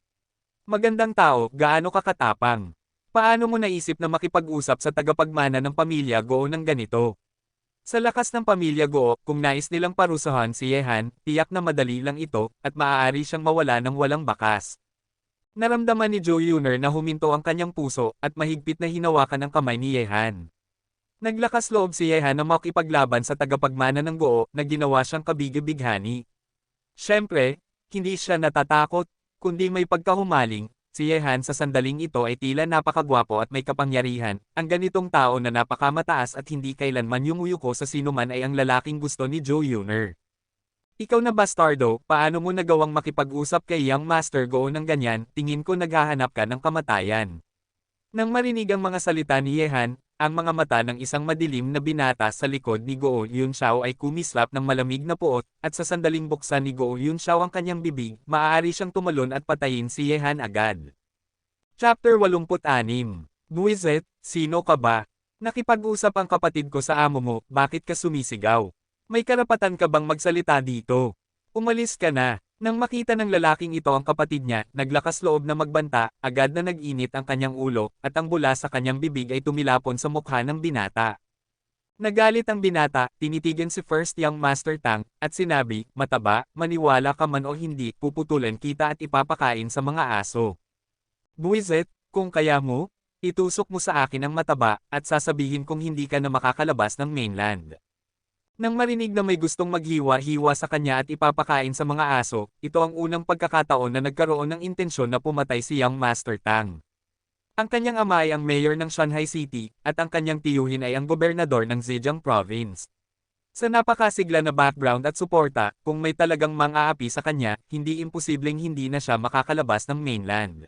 Magandang tao, gaano ka katapang? Paano mo naisip na makipag-usap sa tagapagmana ng pamilya Go ng ganito? Sa lakas ng pamilya Go, kung nais nilang parusahan si Yehan, tiyak na madali lang ito, at maaari siyang mawala ng walang bakas. Naramdaman ni Zhou Yuner na huminto ang kanyang puso, at mahigpit na hinawakan ang kamay ni Yehan. Naglakas loob si Yehan na makipaglaban sa tagapagmana ng Go, na ginawa siyang kabigabighani. Siyempre, hindi siya natatakot, kundi may pagkahumaling. Si Yehan sa sandaling ito ay tila napakagwapo at may kapangyarihan, ang ganitong tao na napakamataas at hindi kailanman yumuyuko sa sinuman ay ang lalaking gusto ni Zhou Yuner. Ikaw na bastardo, paano mo nagawang makipag-usap kay Young Master Go ng ganyan, tingin ko naghahanap ka ng kamatayan. Nang marinig ang mga salita ni Yehan, ang mga mata ng isang madilim na binata sa likod ni Go Yunxiao ay kumislap ng malamig na puot, at sa sandaling buksan ni Go Yunxiao ang kanyang bibig, maaari siyang tumalon at patayin si Yehan agad. Chapter 86. Buwisit, sino ka ba? Nakipag-usap ang kapatid ko sa amo mo, bakit ka sumisigaw? May karapatan ka bang magsalita dito? Umalis ka na. Nang makita ng lalaking ito ang kapatid niya, naglakas loob na magbanta, agad na nag-init ang kanyang ulo, at ang bula sa kanyang bibig ay tumilapon sa mukha ng binata. Nagalit ang binata, tinitigan si First Young Master Tang, at sinabi, mataba, maniwala ka man o hindi, puputulan kita at ipapakain sa mga aso. Buwisit, kung kaya mo, itusok mo sa akin ang mataba, at sasabihin kong hindi ka na makakalabas ng mainland. Nang marinig na may gustong maghiwa-hiwa sa kanya at ipapakain sa mga aso, ito ang unang pagkakataon na nagkaroon ng intensyon na pumatay si Young Master Tang. Ang kanyang ama ay ang mayor ng Shanghai City, at ang kanyang tiyuhin ay ang gobernador ng Zhejiang Province. Sa napakasigla na background at suporta, kung may talagang mang-aapi sa kanya, hindi imposibleng hindi na siya makakalabas ng mainland.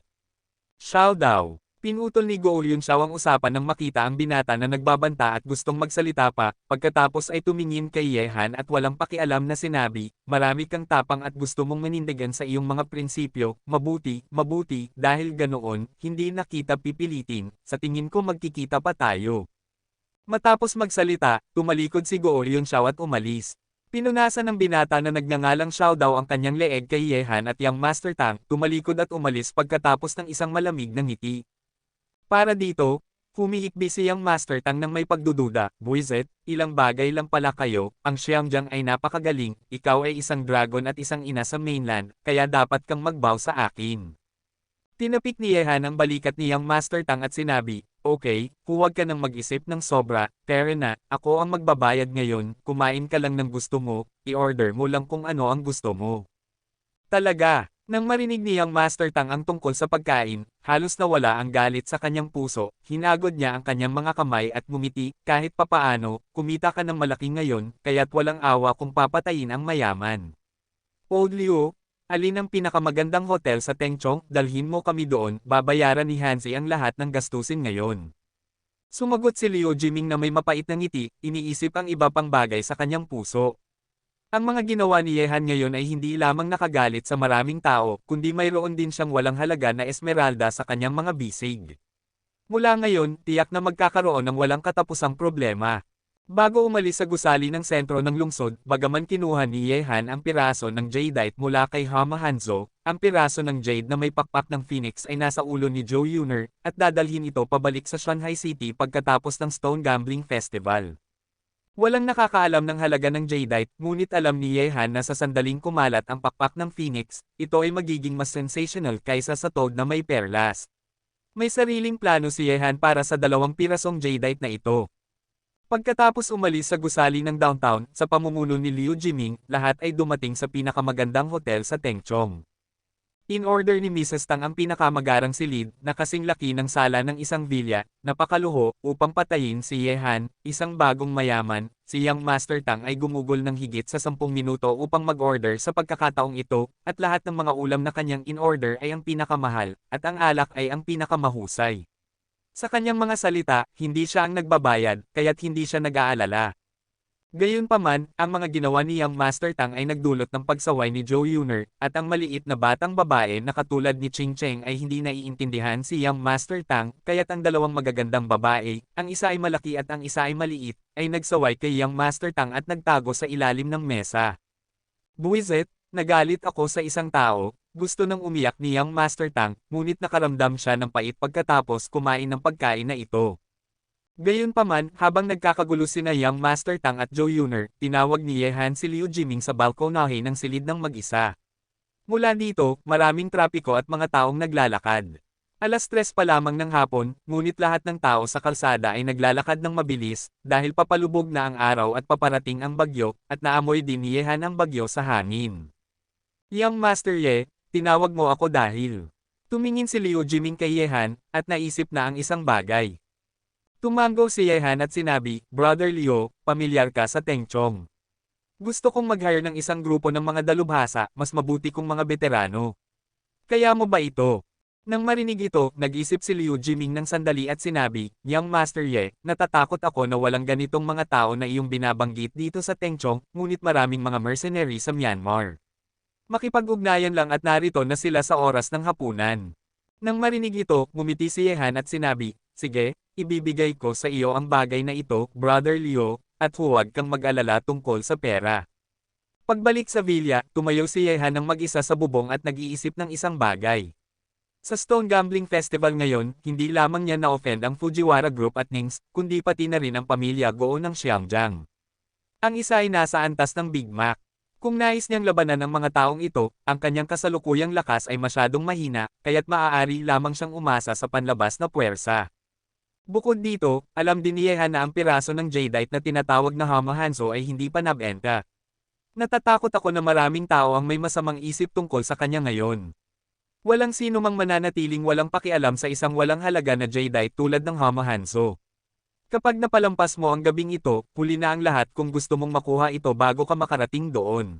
Xiao Dao. Pinutol ni Go Yunxiao ang usapan nang makita ang binata na nagbabanta at gustong magsalita pa, pagkatapos ay tumingin kay Yehan at walang pakialam na sinabi, marami kang tapang at gusto mong manindigan sa iyong mga prinsipyo, mabuti, dahil ganoon, hindi na kita pipilitin, sa tingin ko magkikita pa tayo. Matapos magsalita, tumalikod si Go Yunxiao at umalis. Pinunasan ng binata na nagngangalang Xiao Dao ang kanyang leeg kay Yehan at Young Master Tang, tumalikod at umalis pagkatapos ng isang malamig na ngiti. Para dito, humihikbi si Young Master Tang ng may pagdududa, buwisit, ilang bagay lang pala kayo, ang Xiangjiang ay napakagaling, ikaw ay isang dragon at isang ina sa mainland, kaya dapat kang magbow sa akin. Tinapik ni Yehan ang balikat ni Young Master Tang at sinabi, okay, huwag ka nang mag-isip ng sobra, tara na, ako ang magbabayad ngayon, kumain ka lang ng gusto mo, i-order mo lang kung ano ang gusto mo. Talaga. Nang marinig ni Young Master Tang ang tungkol sa pagkain, halos nawala ang galit sa kanyang puso, hinagod niya ang kanyang mga kamay at ngumiti, kahit papaano, kumita ka ng malaki ngayon, kaya't walang awa kung papatayin ang mayaman. Old Liu, alin ang pinakamagandang hotel sa Tengchong, dalhin mo kami doon, babayaran ni Hansi ang lahat ng gastusin ngayon. Sumagot si Liu Jiming na may mapait na ngiti, iniisip ang iba pang bagay sa kanyang puso. Ang mga ginawa ni Yehan ngayon ay hindi lamang nakagalit sa maraming tao, kundi mayroon din siyang walang halaga na esmeralda sa kanyang mga bisig. Mula ngayon, tiyak na magkakaroon ng walang katapusang problema. Bago umalis sa gusali ng sentro ng lungsod, bagaman kinuha ni Yehan ang piraso ng jadeite mula kay Hama Hanzo, ang piraso ng jade na may pakpak ng phoenix ay nasa ulo ni Zhou Yuner, at dadalhin ito pabalik sa Shanghai City pagkatapos ng Stone Gambling Festival. Walang nakakaalam ng halaga ng jadeite, ngunit alam ni Yehan na sa sandaling kumalat ang pakpak ng phoenix, ito ay magiging mas sensational kaysa sa toad na may perlas. May sariling plano si Yehan para sa 2 pirasong jadeite na ito. Pagkatapos umalis sa gusali ng downtown, sa pamumuno ni Liu Jiming, lahat ay dumating sa pinakamagandang hotel sa Tengchong. In-order ni Mrs. Tang ang pinakamagarang silid, na kasing laki ng sala ng isang villa, napakaluho, upang patayin si Ye Han, isang bagong mayaman. Si Young Master Tang ay gumugol ng higit sa 10 minuto upang mag-order sa pagkakataong ito, at lahat ng mga ulam na kanyang in-order ay ang pinakamahal, at ang alak ay ang pinakamahusay. Sa kanyang mga salita, hindi siya ang nagbabayad, kaya't hindi siya nag-aalala. Gayunpaman, ang mga ginawa ni Young Master Tang ay nagdulot ng pagsaway ni Zhou Yuner, at ang maliit na batang babae na katulad ni Ching Cheng ay hindi naiintindihan si Young Master Tang, kaya't ang dalawang magagandang babae, ang isa ay malaki at ang isa ay maliit, ay nagsaway kay Young Master Tang at nagtago sa ilalim ng mesa. Buwisit, nagalit ako sa isang tao, gusto nang umiyak ni Young Master Tang, ngunit nakaramdam siya ng pait pagkatapos kumain ng pagkain na ito. Gayunpaman, habang nagkakagulo sina Young Master Tang at Zhou Yuner, tinawag ni Ye Han si Liu Jiming sa balkonahe ng silid ng mag-isa. Mula dito, maraming trapiko at mga taong naglalakad. Alas 3 pa lamang ng hapon, ngunit lahat ng tao sa kalsada ay naglalakad ng mabilis, dahil papalubog na ang araw at paparating ang bagyo, at naamoy din ni Ye Han ang bagyo sa hangin. Young Master Ye, tinawag mo ako dahil. Tumingin si Liu Jiming kay Ye Han, at naisip na ang isang bagay. Tumango si Ye Han at sinabi, Brother Liu, pamilyar ka sa Tengchong. Gusto kong mag-hire ng isang grupo ng mga dalubhasa, mas mabuti kong mga veterano. Kaya mo ba ito? Nang marinig ito, nag-isip si Liu Jiming ng sandali at sinabi, Young Master Ye, natatakot ako na walang ganitong mga tao na iyong binabanggit dito sa Tengchong, ngunit maraming mga mercenary sa Myanmar. Makipag-ugnayan lang at narito na sila sa oras ng hapunan. Nang marinig ito, ngumiti si Ye Han at sinabi, Sige, ibibigay ko sa iyo ang bagay na ito, Brother Liu, at huwag kang mag-alala tungkol sa pera. Pagbalik sa villa, tumayo si Ye Han ng mag-isa sa bubong at nag-iisip ng isang bagay. Sa Stone Gambling Festival ngayon, hindi lamang niya na-offend ang Fujiwara Group at Nings, kundi pati na rin ang pamilya Gou ng Xiangjiang. Ang isa ay nasa antas ng Big Mac. Kung nais niyang labanan ng mga taong ito, ang kanyang kasalukuyang lakas ay masyadong mahina, kaya't maaari lamang siyang umasa sa panlabas na puwersa. Bukod dito, alam din ni Ye Han na ang piraso ng jadeite na tinatawag na Hamahanso ay hindi pa nabenta. Natatakot ako na maraming tao ang may masamang isip tungkol sa kanya ngayon. Walang sino mang mananatiling walang pakialam sa isang walang halaga na jadeite tulad ng Hamahanso. Kapag napalampas mo ang gabing ito, huli na ang lahat kung gusto mong makuha ito bago ka makarating doon.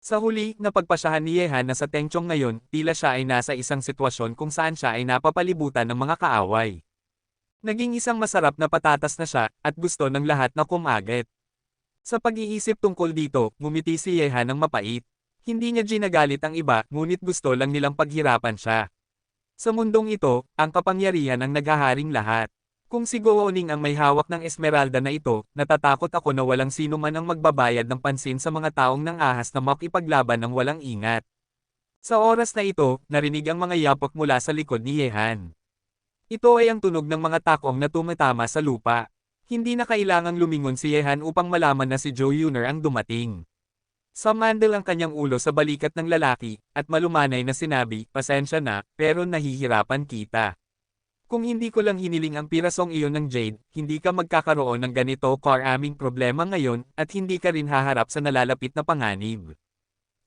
Sa huli, napagpasyahan ni Ye Han na sa Tengchong ngayon, tila siya ay nasa isang sitwasyon kung saan siya ay napapalibutan ng mga kaaway. Naging isang masarap na patatas na siya, at gusto ng lahat na kumagit. Sa pag-iisip tungkol dito, ngumiti si Ye Han ng mapait. Hindi niya ginagalit ang iba, ngunit gusto lang nilang paghirapan siya. Sa mundong ito, ang kapangyarihan ang naghaharing lahat. Kung si Go Oning ang may hawak ng esmeralda na ito, natatakot ako na walang sino man ang magbabayad ng pansin sa mga taong nang ahas na makipaglaban ng walang ingat. Sa oras na ito, narinig ang mga yapok mula sa likod ni Ye Han. Ito ay ang tunog ng mga takong na tumatama sa lupa. Hindi na kailangang lumingon si Ye Han upang malaman na si Zhou Yuner ang dumating. Sumandal ang kanyang ulo sa balikat ng lalaki, at malumanay na sinabi, Pasensya na, pero nahihirapan kita. Kung hindi ko lang hiniling ang pirasong iyon ng jade, hindi ka magkakaroon ng ganito karaming problema ngayon, at hindi ka rin haharap sa nalalapit na panganib.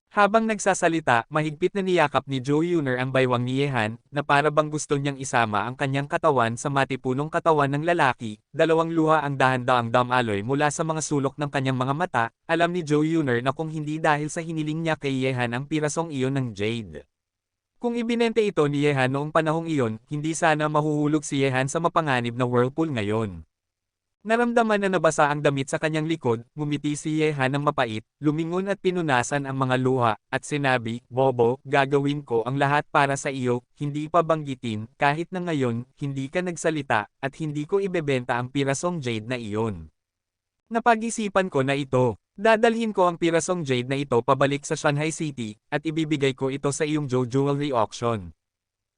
Habang nagsasalita, mahigpit na niyakap ni Zhou Yuner ang baywang ni Ye Han, na para bang gusto niyang isama ang kanyang katawan sa matipunong katawan ng lalaki. Dalawang luha ang dahan-daang damaloy mula sa mga sulok ng kanyang mga mata. Alam ni Zhou Yuner na kung hindi dahil sa hiniling niya kay Ye Han ang pirasong iyon ng jade. Kung ibinente ito ni Ye Han noong panahong iyon, hindi sana mahuhulog si Ye Han sa mapanganib na whirlpool ngayon. Naramdaman na nabasa ang damit sa kanyang likod, ngumiti si Ye Han ng mapait, lumingon at pinunasan ang mga luha, at sinabi, Bobo, gagawin ko ang lahat para sa iyo, hindi pa banggitin, kahit na ngayon, hindi ka nagsalita, at hindi ko ibebenta ang pirasong jade na iyon. Napag-isipan ko na ito. Dadalhin ko ang pirasong jade na ito pabalik sa Shanghai City, at ibibigay ko ito sa iyong Zhou Jewelry Auction.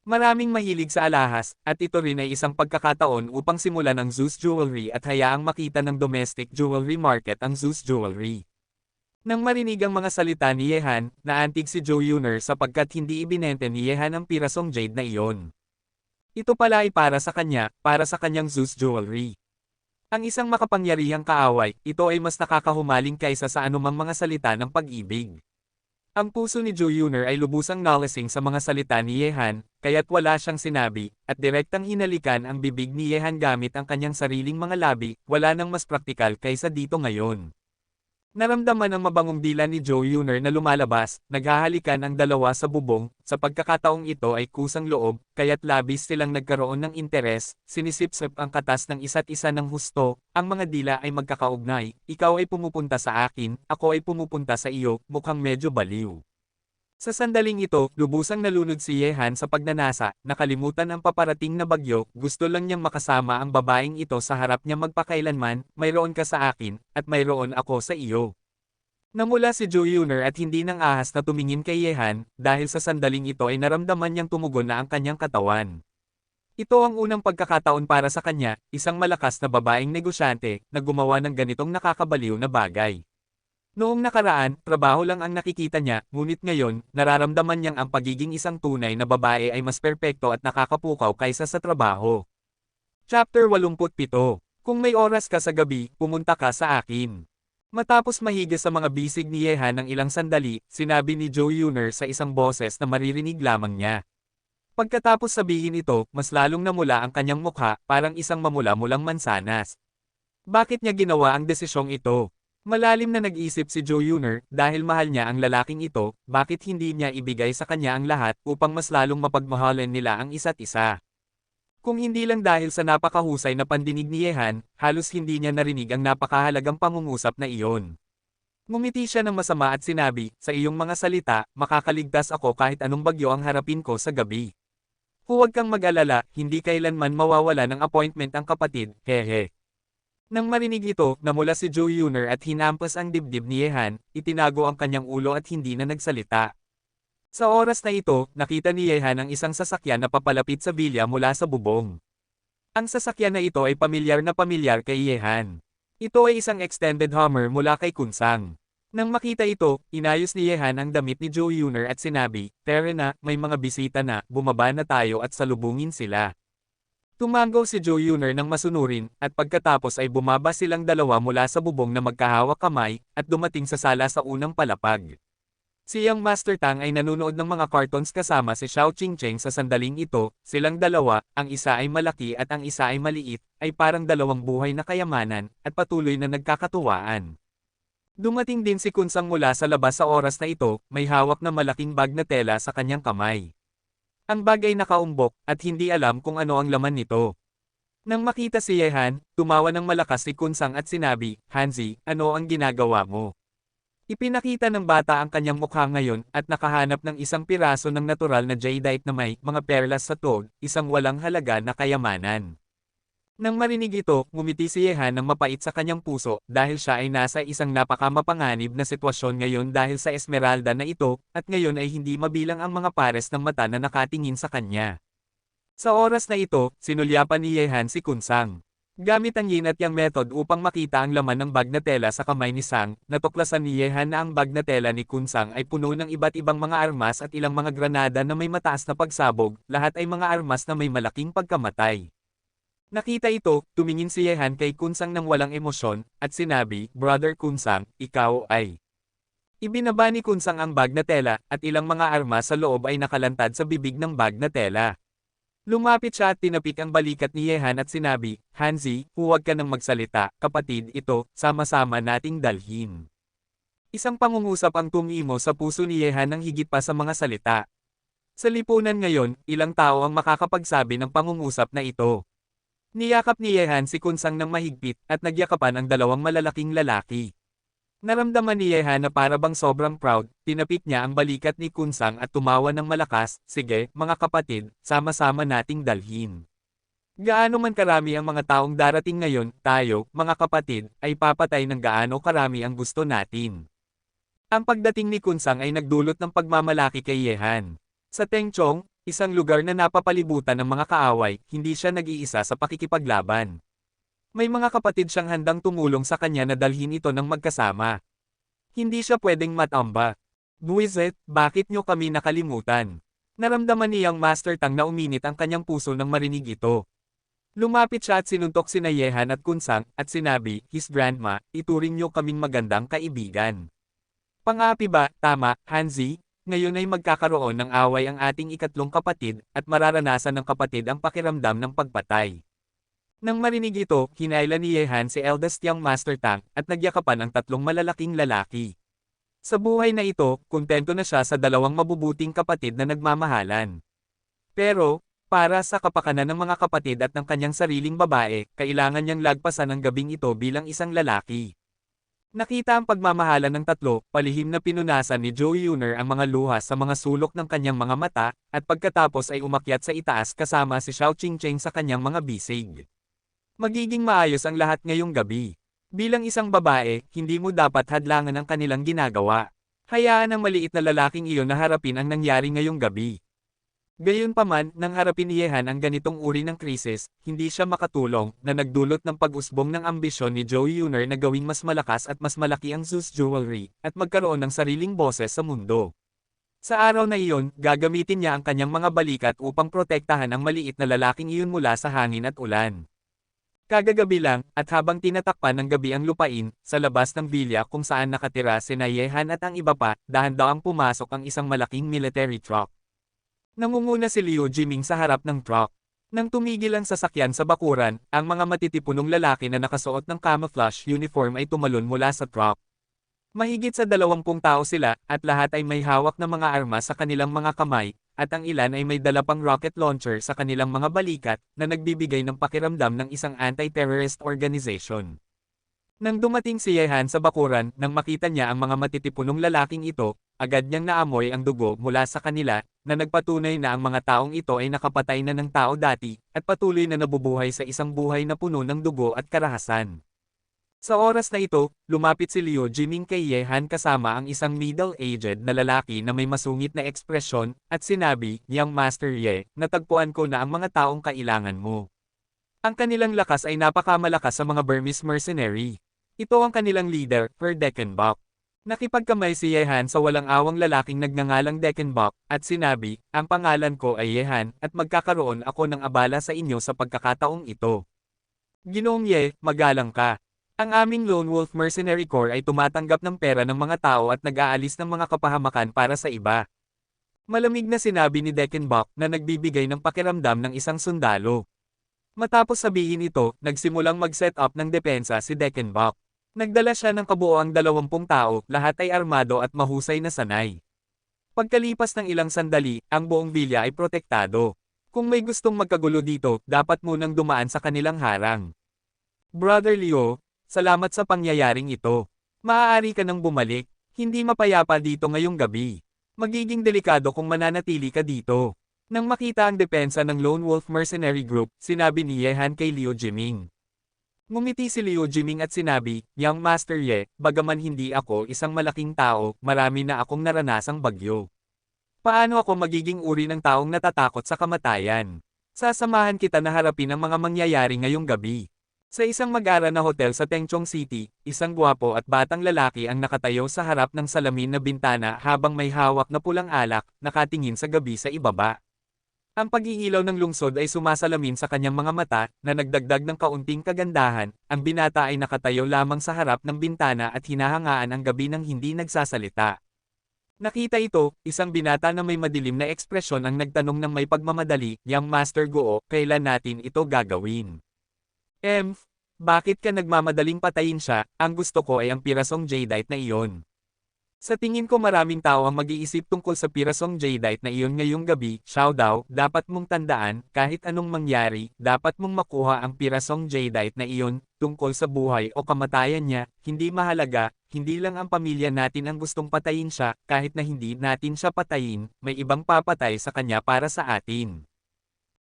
Maraming mahilig sa alahas, at ito rin ay isang pagkakataon upang simulan ang Zeus Jewelry at hayaang makita ng domestic jewelry market ang Zeus Jewelry. Nang marinig ang mga salita ni Ye Han, naantig si Zhou Yuner sapagkat hindi ibinente ni Ye Han ang pirasong jade na iyon. Ito pala ay para sa kanya, para sa kanyang Zeus Jewelry. Ang isang makapangyarihang kaaway, ito ay mas nakakahumaling kaysa sa anumang mga salita ng pag-ibig. Ang puso ni Ju Yuner ay lubusang nalasing sa mga salita ni Yehan, kaya't wala siyang sinabi, at direktang hinalikan ang bibig ni Yehan gamit ang kanyang sariling mga labi, wala nang mas praktikal kaysa dito ngayon. Naramdaman ang mabangong dila ni Joe Yuner na lumalabas, naghahalikan ang dalawa sa bubong, sa pagkakataong ito ay kusang loob, kaya't labis silang nagkaroon ng interes, sinisipsip ang katas ng isa't isa ng husto, ang mga dila ay magkakaugnay, ikaw ay pumupunta sa akin, ako ay pumupunta sa iyo, mukhang medyo baliw. Sa sandaling ito, lubusang nalunod si Yehan sa pagnanasa, nakalimutan ang paparating na bagyo, gusto lang niyang makasama ang babaeng ito sa harap niya magpakailanman, mayroon ka sa akin, at mayroon ako sa iyo. Namula si Jo Yuner at hindi nang ahas na tumingin kay Yehan, dahil sa sandaling ito ay naramdaman niyang tumugon na ang kanyang katawan. Ito ang unang pagkakataon para sa kanya, isang malakas na babaeng negosyante, na gumawa ng ganitong nakakabaliw na bagay. Noong nakaraan, trabaho lang ang nakikita niya, ngunit ngayon, nararamdaman niyang ang pagiging isang tunay na babae ay mas perpekto at nakakapukaw kaysa sa trabaho. Chapter 87. Kung may oras ka sa gabi, pumunta ka sa akin. Matapos mahiga sa mga bisig ni Yehan ng ilang sandali, sinabi ni Joe Yuner sa isang boses na maririnig lamang niya. Pagkatapos sabihin ito, mas lalong namula ang kanyang mukha, parang isang mamula-mulang mansanas. Bakit niya ginawa ang desisyong ito? Malalim na nag-isip si Joe Yuner, dahil mahal niya ang lalaking ito, bakit hindi niya ibigay sa kanya ang lahat upang mas lalong mapagmahalan nila ang isa't isa. Kung hindi lang dahil sa napakahusay na pandinig ni Yehan, halos hindi niya narinig ang napakahalagang pangungusap na iyon. Ngumiti siya ng masama at sinabi, sa iyong mga salita, makakaligtas ako kahit anong bagyo ang harapin ko sa gabi. Huwag kang mag-alala, hindi kailanman mawawala ng appointment ang kapatid, hehe. Nang marinig ito, namula si Joe Yuner at hinampas ang dibdib ni Yehan, itinago ang kanyang ulo at hindi na nagsalita. Sa oras na ito, nakita ni Yehan ang isang sasakyan na papalapit sa bilya mula sa bubong. Ang sasakyan na ito ay pamilyar na pamilyar kay Yehan. Ito ay isang extended Hummer mula kay Kunsang. Nang makita ito, inayos ni Yehan ang damit ni Joe Yuner at sinabi, "Tara na, may mga bisita na, bumaba na tayo at salubungin sila." Tumango si Joe Yuner ng masunurin, at pagkatapos ay bumaba silang dalawa mula sa bubong na magkahawak kamay, at dumating sa sala sa unang palapag. Si Young Master Tang ay nanunood ng mga cartoons kasama si Xiao Qingcheng sa sandaling ito, silang dalawa, ang isa ay malaki at ang isa ay maliit, ay parang dalawang buhay na kayamanan, at patuloy na nagkakatuwaan. Dumating din si Kunsang mula sa labas sa oras na ito, may hawak na malaking bag na tela sa kanyang kamay. Ang bag ay nakaumbok, at hindi alam kung ano ang laman nito. Nang makita si Yehan, tumawa ng malakas si Kunsang at sinabi, "Hanzi, ano ang ginagawa mo?" Ipinakita ng bata ang kanyang mukha ngayon, at nakahanap ng isang piraso ng natural na jadeite na may mga perlas sa tuhod, isang walang halaga na kayamanan. Nang marinig ito, ngumiti si Yehan ng mapait sa kanyang puso, dahil siya ay nasa isang napakamapanganib na sitwasyon ngayon dahil sa esmeralda na ito, at ngayon ay hindi mabilang ang mga pares ng mata na nakatingin sa kanya. Sa oras na ito, sinulyapan ni Yehan si Kunsang. Gamit ang yin at yang method upang makita ang laman ng bag na tela sa kamay ni Sang, natuklasan ni Yehan na ang bag na tela ni Kunsang ay puno ng iba't ibang mga armas at ilang mga granada na may mataas na pagsabog, lahat ay mga armas na may malaking pagkamatay. Nakita ito, tumingin si Yehan kay Kunsang ng walang emosyon, at sinabi, "Brother Kunsang, ikaw ay..." Ibinaba ni Kunsang ang bag na tela, at ilang mga armas sa loob ay nakalantad sa bibig ng bag na tela. Lumapit siya at tinapik ang balikat ni Yehan at sinabi, "Hanzi, huwag ka nang magsalita, kapatid, ito, sama-sama nating dalhin." Isang pangungusap ang tumimo sa puso ni Yehan ng higit pa sa mga salita. Sa lipunan ngayon, ilang tao ang makakapagsabi ng pangungusap na ito. Niyakap ni Yehan si Kunsang ng mahigpit, at nagyakapan ang dalawang malalaking lalaki. Naramdaman ni Yehan na para bang sobrang proud, tinapik niya ang balikat ni Kunsang at tumawa ng malakas, "Sige, mga kapatid, sama-sama nating dalhin." Gaano man karami ang mga taong darating ngayon, tayo, mga kapatid, ay papatay ng gaano karami ang gusto natin. Ang pagdating ni Kunsang ay nagdulot ng pagmamalaki kay Yehan. Sa Tengchong, isang lugar na napapalibutan ng mga kaaway, hindi siya nag-iisa sa pakikipaglaban. May mga kapatid siyang handang tumulong sa kanya na dalhin ito ng magkasama. Hindi siya pwedeng matamba. "Buwisit, bakit nyo kami nakalimutan?" Naramdaman niyang Master Tang na uminit ang kanyang puso nang marinig ito. Lumapit siya at sinuntok sina Yehan at Kunsang, at sinabi, His grandma, ituring niyo kaming magandang kaibigan. Pangapi ba, tama, Hanzi? Ngayon ay magkakaroon ng away ang ating ikatlong kapatid, at mararanasan ng kapatid ang pakiramdam ng pagpatay. Nang marinig ito, hinayla ni Yehan si eldest young Master Tang, at nagyakapan ang tatlong malalaking lalaki. Sa buhay na ito, kontento na siya sa dalawang mabubuting kapatid na nagmamahalan. Pero, para sa kapakanan ng mga kapatid at ng kanyang sariling babae, kailangan niyang lagpasan ang gabing ito bilang isang lalaki. Nakita ang pagmamahalan ng tatlo, palihim na pinunasan ni Joe Yuner ang mga luha sa mga sulok ng kanyang mga mata, at pagkatapos ay umakyat sa itaas kasama si Xiao Qingcheng sa kanyang mga bisig. Magiging maayos ang lahat ngayong gabi. Bilang isang babae, hindi mo dapat hadlangan ang kanilang ginagawa. Hayaan ang maliit na lalaking iyon na harapin ang nangyari ngayong gabi. Gayunpaman, nang harapin ni Yehan ang ganitong uri ng krisis, hindi siya makatulong, na nagdulot ng pag-usbong ng ambisyon ni Joe Yuner na gawing mas malakas at mas malaki ang Zeus Jewelry, at magkaroon ng sariling boses sa mundo. Sa araw na iyon, gagamitin niya ang kanyang mga balikat upang protektahan ang maliit na lalaking iyon mula sa hangin at ulan. Kagagabi lang, at habang tinatakpan ng gabi ang lupain, sa labas ng bilya kung saan nakatira sina Yehan at ang iba pa, dahan-daang pumasok ang isang malaking military truck. Nangunguna si Liu Jiming sa harap ng truck. Nang tumigil ang sasakyan sa bakuran, ang mga matitipunong lalaki na nakasuot ng camouflage uniform ay tumalon mula sa truck. Mahigit sa 20 tao sila, at lahat ay may hawak na mga armas sa kanilang mga kamay, at ang ilan ay may dala pang rocket launcher sa kanilang mga balikat, na nagbibigay ng pakiramdam ng isang anti-terrorist organization. Nang dumating si Yehan sa bakuran, nang makita niya ang mga matitipunong lalaking ito, agad niyang naamoy ang dugo mula sa kanila, na nagpatunay na ang mga taong ito ay nakapatay na ng tao dati, at patuloy na nabubuhay sa isang buhay na puno ng dugo at karahasan. Sa oras na ito, lumapit si Liu Jiming kay Yehan kasama ang isang middle-aged na lalaki na may masungit na ekspresyon, at sinabi, Young Master Ye, natagpuan ko na ang mga taong kailangan mo. Ang kanilang lakas ay napakamalakas sa mga Burmese mercenary. Ito ang kanilang leader, Per Deckenbok. Nakipagkamay si Yehan sa walang awang lalaking nagngangalang Deckenbok, at sinabi, ang pangalan ko ay Yehan, at magkakaroon ako ng abala sa inyo sa pagkakataong ito. Ginoong Ye, magalang ka. Ang aming Lone Wolf Mercenary Corps ay tumatanggap ng pera ng mga tao at nag-aalis ng mga kapahamakan para sa iba. Malamig na sinabi ni Deckenbok na nagbibigay ng pakiramdam ng isang sundalo. Matapos sabihin ito, nagsimulang mag-set up ng depensa si Deckenbok. Nagdala siya ng kabuoang 20 tao, lahat ay armado at mahusay na sanay. Pagkalipas ng ilang sandali, ang buong bilya ay protektado. Kung may gustong magkagulo dito, dapat munang dumaan sa kanilang harang. Brother Leo, salamat sa pangyayaring ito. Maaari ka nang bumalik, hindi mapayapa dito ngayong gabi. Magiging delikado kung mananatili ka dito. Nang makita ang depensa ng Lone Wolf Mercenary Group, sinabi ni Yehan kay Liu Jiming. Ngumiti si Liu Jiming at sinabi, Young Master Ye, bagaman hindi ako isang malaking tao, marami na akong naranasang bagyo. Paano ako magiging uri ng taong natatakot sa kamatayan? Sasamahan kita na harapin ang mga mangyayari ngayong gabi. Sa isang mag-ara na hotel sa Tengchong City, isang gwapo at batang lalaki ang nakatayo sa harap ng salamin na bintana habang may hawak na pulang alak, nakatingin sa gabi sa ibaba. Ang pag-iilaw ng lungsod ay sumasalamin sa kanyang mga mata, na nagdagdag ng kaunting kagandahan. Ang binata ay nakatayo lamang sa harap ng bintana at hinahangaan ang gabi ng hindi nagsasalita. Nakita ito, isang binata na may madilim na ekspresyon ang nagtanong ng may pagmamadali, Young Master Guo, kailan natin ito gagawin? Bakit ka nagmamadaling patayin siya? Ang gusto ko ay ang pirasong jadeite na iyon. Sa tingin ko maraming tao ang mag-iisip tungkol sa pirasong jadeite na iyon ngayong gabi, Xiao Dao, dapat mong tandaan, kahit anong mangyari, dapat mong makuha ang pirasong jadeite na iyon, tungkol sa buhay o kamatayan niya, hindi mahalaga, hindi lang ang pamilya natin ang gustong patayin siya, kahit na hindi natin siya patayin, may ibang papatay sa kanya para sa atin.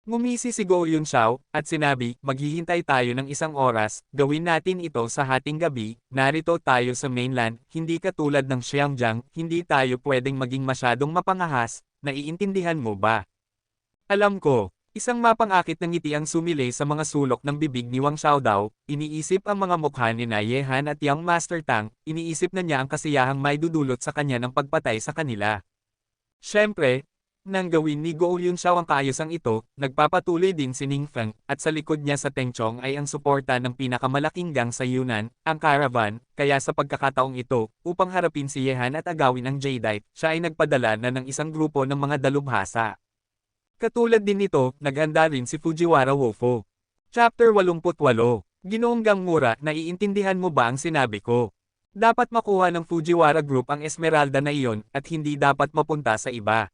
Ngumisi si Go Yun Xiao, at sinabi, maghihintay tayo ng isang oras, gawin natin ito sa hating gabi, narito tayo sa mainland, hindi katulad ng Xiangjiang, hindi tayo pwedeng maging masyadong mapangahas, naiintindihan mo ba? Alam ko, isang mapangakit na ngiti ang sumilay sa mga sulok ng bibig ni Wang Xiaodao, iniisip ang mga mukha ni na Yehan at Young Master Tang, iniisip na niya ang kasiyahang may dudulot sa kanya ng pagpatay sa kanila. Siyempre, Nang gawin ni Goou Yunxiao ang kaayusang ito, nagpapatuloy din si Ning Feng, at sa likod niya sa Tengchong ay ang suporta ng pinakamalaking gang sa Yunnan, ang Caravan, kaya sa pagkakataong ito, upang harapin si Ye Han at agawin ang Jadeite, siya ay nagpadala na ng isang grupo ng mga dalubhasa. Katulad din nito, naghanda rin si Fujiwara Wofo. Chapter 88. Ginoong Gangmura, naiintindihan mo ba ang sinabi ko? Dapat makuha ng Fujiwara Group ang Esmeralda na iyon, at hindi dapat mapunta sa iba.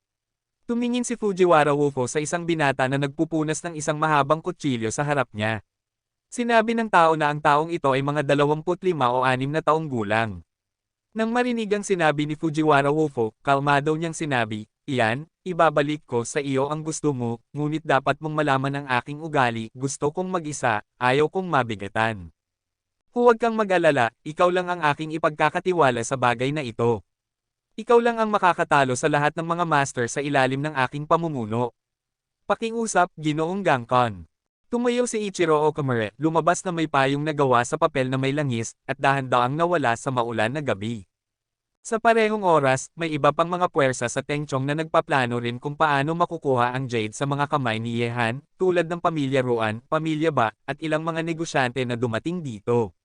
Tumingin si Fujiwara Wofo sa isang binata na nagpupunas ng isang mahabang kutsilyo sa harap niya. Sinabi ng tao na ang taong ito ay mga 25 o 6 na taong gulang. Nang marinig ang sinabi ni Fujiwara Wofo, kalmado niyang sinabi, "Iyan, ibabalik ko sa iyo ang gusto mo, ngunit dapat mong malaman ang aking ugali, gusto kong mag-isa, ayaw kong mabigatan. Huwag kang mag-alala, ikaw lang ang aking ipagkakatiwala sa bagay na ito. Ikaw lang ang makakatalo sa lahat ng mga master sa ilalim ng aking pamumuno." Pakiusap, Ginoong Gangkon. Tumayo si Ichiro Okamura, lumabas na may payong nagawa sa papel na may langis, at dahan-daang nawala sa maulan na gabi. Sa parehong oras, may iba pang mga puwersa sa Tengchong na nagpaplano rin kung paano makukuha ang jade sa mga kamay ni Ye Han, tulad ng pamilya Ruan, pamilya Ba, at ilang mga negosyante na dumating dito.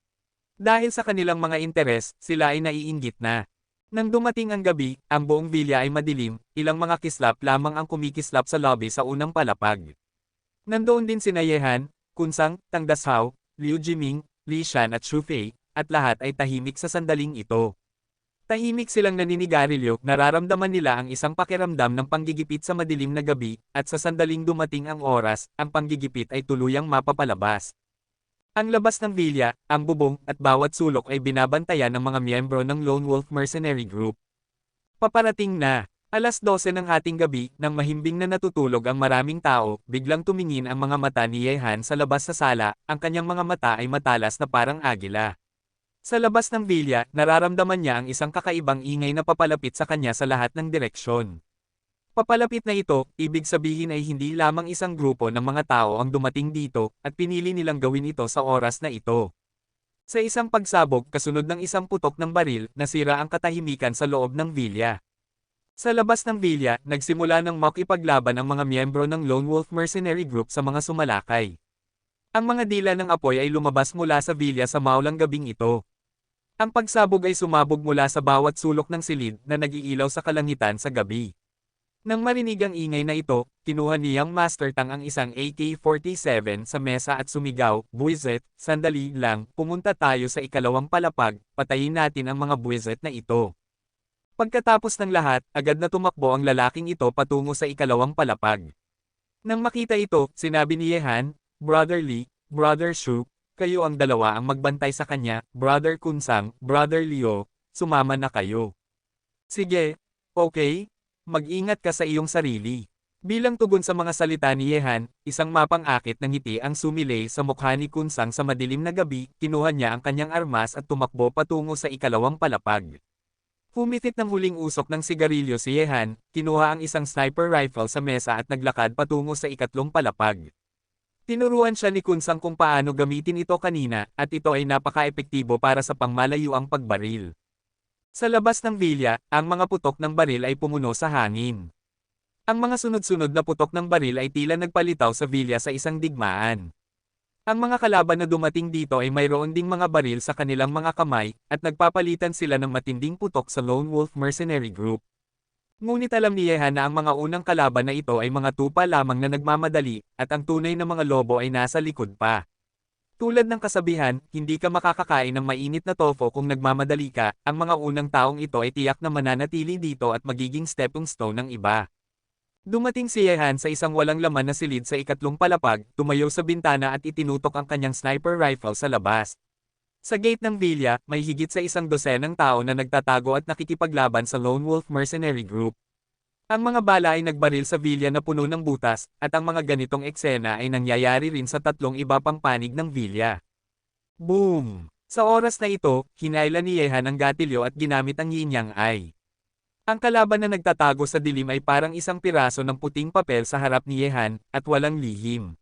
Dahil sa kanilang mga interes, sila ay naiinggit na. Nang dumating ang gabi, ang buong villa ay madilim, ilang mga kislap lamang ang kumikislap sa lobby sa unang palapag. Nandoon din sina Ye Han, Kunsang, Tang Dashao, Liu Jiming, Li Shan at Xu Fei, at lahat ay tahimik sa sandaling ito. Tahimik silang naninigarilyo, nararamdaman nila ang isang pakiramdam ng panggigipit sa madilim na gabi, at sa sandaling dumating ang oras, ang panggigipit ay tuluyang mapapalabas. Ang labas ng villa, ang bubong, at bawat sulok ay binabantayan ng mga miyembro ng Lone Wolf Mercenary Group. Paparating na. Alas 12 ng hating gabi, nang mahimbing na natutulog ang maraming tao, biglang tumingin ang mga mata ni Ye Han sa labas sa sala, ang kanyang mga mata ay matalas na parang agila. Sa labas ng villa, nararamdaman niya ang isang kakaibang ingay na papalapit sa kanya sa lahat ng direksyon. Papalapit na ito, ibig sabihin ay hindi lamang isang grupo ng mga tao ang dumating dito, at pinili nilang gawin ito sa oras na ito. Sa isang pagsabog kasunod ng isang putok ng baril, nasira ang katahimikan sa loob ng villa. Sa labas ng villa, nagsimula ng makipaglaban ang mga miyembro ng Lone Wolf Mercenary Group sa mga sumalakay. Ang mga dila ng apoy ay lumabas mula sa villa sa maulang gabing ito. Ang pagsabog ay sumabog mula sa bawat sulok ng silid na nag-iilaw sa kalangitan sa gabi. Nang marinig ang ingay na ito, kinuha niyang Master Tang ang isang AK-47 sa mesa at sumigaw, "Buwisit, sandali lang, pumunta tayo sa ikalawang palapag, patayin natin ang mga buwisit na ito." Pagkatapos ng lahat, agad na tumakbo ang lalaking ito patungo sa ikalawang palapag. Nang makita ito, sinabi ni Ye Han, "Brother Li, Brother Shu, kayo ang dalawa ang magbantay sa kanya, Brother Kunsang, Brother Liu, sumama na kayo." "Sige, okay, mag-ingat ka sa iyong sarili." Bilang tugon sa mga salita ni Ye Han, isang mapang-akit na ngiti ang sumilay sa mukha ni Kunsang sa madilim na gabi, kinuha niya ang kanyang armas at tumakbo patungo sa ikalawang palapag. Pumitit ng huling usok ng sigarilyo si Ye Han, kinuha ang isang sniper rifle sa mesa at naglakad patungo sa ikatlong palapag. Tinuruan siya ni Kunsang kung paano gamitin ito kanina, at ito ay napaka-epektibo para sa pangmalayuang pagbaril. Sa labas ng villa, ang mga putok ng baril ay pumuno sa hangin. Ang mga sunod-sunod na putok ng baril ay tila nagpalitaw sa villa sa isang digmaan. Ang mga kalaban na dumating dito ay mayroon ding mga baril sa kanilang mga kamay, at nagpapalitan sila ng matinding putok sa Lone Wolf Mercenary Group. Ngunit alam ni Ye Han na ang mga unang kalaban na ito ay mga tupa lamang na nagmamadali, at ang tunay na mga lobo ay nasa likod pa. Tulad ng kasabihan, hindi ka makakakain ng mainit na tofu kung nagmamadali ka, ang mga unang taong ito ay tiyak na mananatili dito at magiging stepping stone ng iba. Dumating si Ye Han sa isang walang laman na silid sa ikatlong palapag, tumayo sa bintana at itinutok ang kanyang sniper rifle sa labas. Sa gate ng villa, may higit sa 100 tao na nagtatago at nakikipaglaban sa Lone Wolf Mercenary Group. Ang mga bala ay nagbaril sa villa na puno ng butas, at ang mga ganitong eksena ay nangyayari rin sa 3 iba pang panig ng villa. Boom! Sa oras na ito, hinayla ni Ye Han ang gatilyo at ginamit ang yin yang eye. Ang kalaban na nagtatago sa dilim ay parang isang piraso ng puting papel sa harap ni Ye Han, at walang lihim.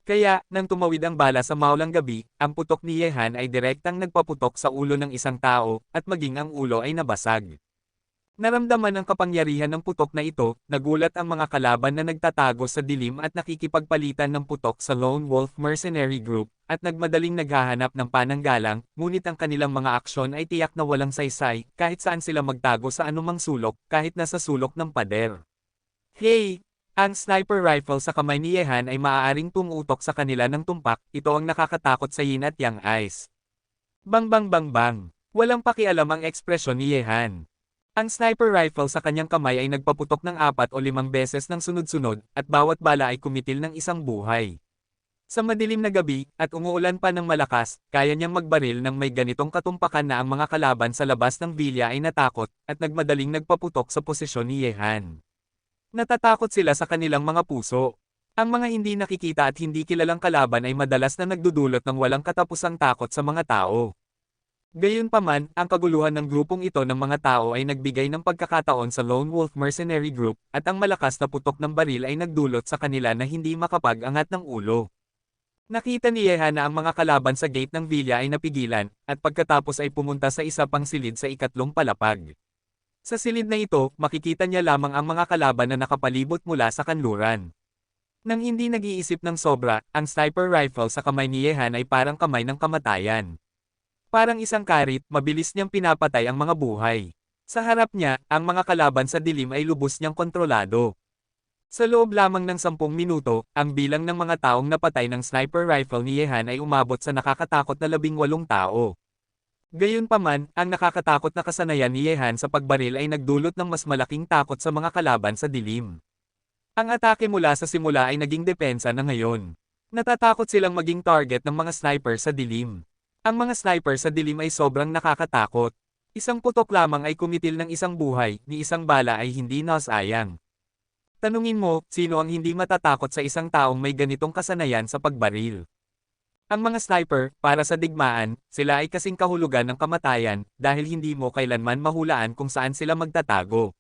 Kaya, nang tumawid ang bala sa maulang gabi, ang putok ni Ye Han ay direktang nagpaputok sa ulo ng isang tao, at maging ang ulo ay nabasag. Naramdaman ang kapangyarihan ng putok na ito, nagulat ang mga kalaban na nagtatago sa dilim at nakikipagpalitan ng putok sa Lone Wolf Mercenary Group, at nagmadaling naghahanap ng pananggalang, ngunit ang kanilang mga aksyon ay tiyak na walang saysay, kahit saan sila magtago sa anumang sulok, kahit nasa sulok ng pader. Hey! Ang sniper rifle sa kamay ni Yehan ay maaaring tumutok sa kanila ng tumpak, ito ang nakakatakot sa yin at yang eyes. Bang bang bang bang! Walang pakialam ang ekspresyon ni Yehan. Ang sniper rifle sa kanyang kamay ay nagpaputok ng 4 o 5 beses ng sunod-sunod, at bawat bala ay kumitil ng isang buhay. Sa madilim na gabi, at umuulan pa ng malakas, kaya niyang magbaril ng may ganitong katumpakan na ang mga kalaban sa labas ng villa ay natakot, at nagmadaling nagpaputok sa posisyon ni Yehan. Natatakot sila sa kanilang mga puso. Ang mga hindi nakikita at hindi kilalang kalaban ay madalas na nagdudulot ng walang katapusang takot sa mga tao. Gayunpaman, ang kaguluhan ng grupong ito ng mga tao ay nagbigay ng pagkakataon sa Lone Wolf Mercenary Group, at ang malakas na putok ng baril ay nagdulot sa kanila na hindi makapag-angat ng ulo. Nakita ni Yehan na ang mga kalaban sa gate ng villa ay napigilan, at pagkatapos ay pumunta sa isa pang silid sa ikatlong palapag. Sa silid na ito, makikita niya lamang ang mga kalaban na nakapalibot mula sa kanluran. Nang hindi nag-iisip ng sobra, ang sniper rifle sa kamay ni Yehan ay parang kamay ng kamatayan. Parang isang karit, mabilis niyang pinapatay ang mga buhay. Sa harap niya, ang mga kalaban sa dilim ay lubos niyang kontrolado. Sa loob lamang ng 10 minuto, ang bilang ng mga taong napatay ng sniper rifle ni Yehan ay umabot sa nakakatakot na 18 tao. Gayunpaman, ang nakakatakot na kasanayan ni Yehan sa pagbaril ay nagdulot ng mas malaking takot sa mga kalaban sa dilim. Ang atake mula sa simula ay naging depensa na ngayon. Natatakot silang maging target ng mga sniper sa dilim. Ang mga sniper sa dilim ay sobrang nakakatakot. Isang putok lamang ay kumitil ng isang buhay, ni isang bala ay hindi nasayang. Tanungin mo, sino ang hindi matatakot sa isang taong may ganitong kasanayan sa pagbaril? Ang mga sniper, para sa digmaan, sila ay kasing kahulugan ng kamatayan, dahil hindi mo kailanman mahulaan kung saan sila magtatago.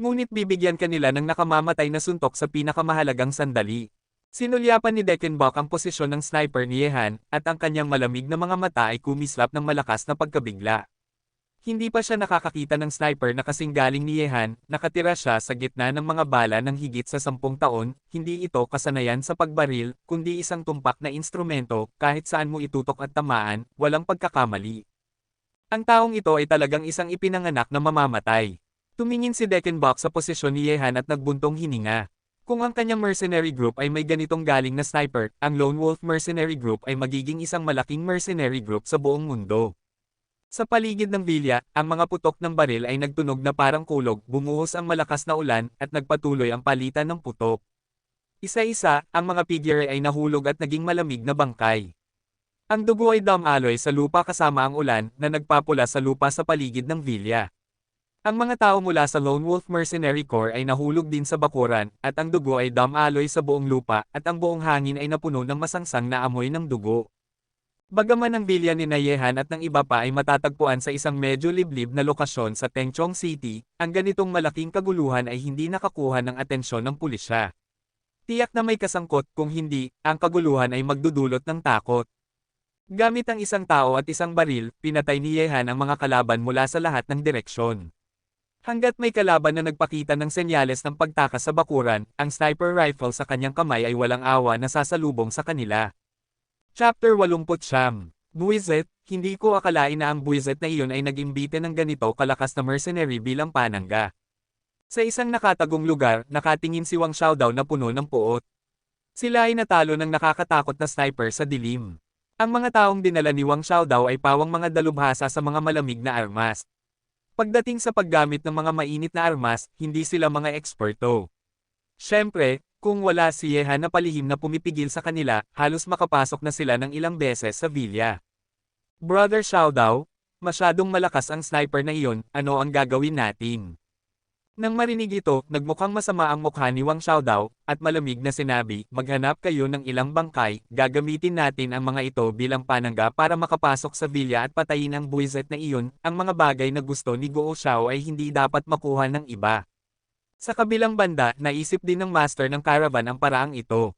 Ngunit bibigyan kanila ng nakamamatay na suntok sa pinakamahalagang sandali. Sinulyapan ni Deckenbach ang posisyon ng sniper ni Yehan, at ang kanyang malamig na mga mata ay kumislap ng malakas na pagkabigla. Hindi pa siya nakakakita ng sniper na kasing galing ni Yehan, nakatira siya sa gitna ng mga bala ng higit sa 10 taon, hindi ito kasanayan sa pagbaril, kundi isang tumpak na instrumento, kahit saan mo itutok at tamaan, walang pagkakamali. Ang taong ito ay talagang isang ipinanganak na mamamatay. Tumingin si Deckenbach sa posisyon ni Yehan at nagbuntong hininga. Kung ang kanyang mercenary group ay may ganitong galing na sniper, ang Lone Wolf Mercenary Group ay magiging isang malaking mercenary group sa buong mundo. Sa paligid ng villa, ang mga putok ng baril ay nagtunog na parang kulog, bumuhos ang malakas na ulan, at nagpatuloy ang palitan ng putok. Isa-isa, ang mga figure ay nahulog at naging malamig na bangkay. Ang dugo ay dumaloy sa lupa kasama ang ulan na nagpapula sa lupa sa paligid ng villa. Ang mga tao mula sa Lone Wolf Mercenary Corps ay nahulog din sa bakuran, at ang dugo ay dumaloy sa buong lupa, at ang buong hangin ay napuno ng masangsang na amoy ng dugo. Bagaman ang villa ni Yehan at ng iba pa ay matatagpuan sa isang medyo liblib na lokasyon sa Tengchong City, ang ganitong malaking kaguluhan ay hindi nakakuha ng atensyon ng pulisya. Tiyak na may kasangkot, kung hindi, ang kaguluhan ay magdudulot ng takot. Gamit ang isang tao at isang baril, pinatay ni Yehan ang mga kalaban mula sa lahat ng direksyon. Hanggat may kalaban na nagpakita ng senyales ng pagtakas sa bakuran, ang sniper rifle sa kanyang kamay ay walang awa na sasalubong sa kanila. Chapter 89. Buwisit, hindi ko akalain na ang buwisit na iyon ay nag-imbite ng ganito kalakas na mercenary bilang panangga. Sa isang nakatagong lugar, nakatingin si Wang Xiaodao na puno ng puot. Sila ay natalo ng nakakatakot na sniper sa dilim. Ang mga taong dinala ni Wang Xiaodao ay pawang mga dalubhasa sa mga malamig na armas. Pagdating sa paggamit ng mga mainit na armas, hindi sila mga eksperto. Siyempre, kung wala si Yehan na palihim na pumipigil sa kanila, halos makapasok na sila ng ilang beses sa villa. Brother Xiaodao, masyadong malakas ang sniper na iyon, ano ang gagawin natin? Nang marinig ito, nagmukhang masama ang mukha ni Wang Xiaodao, at malamig na sinabi, maghanap kayo ng ilang bangkay, gagamitin natin ang mga ito bilang panangga para makapasok sa villa at patayin ang buwisit na iyon, ang mga bagay na gusto ni Guo Xiao ay hindi dapat makuha ng iba. Sa kabilang banda, naisip din ng master ng caravan ang paraang ito.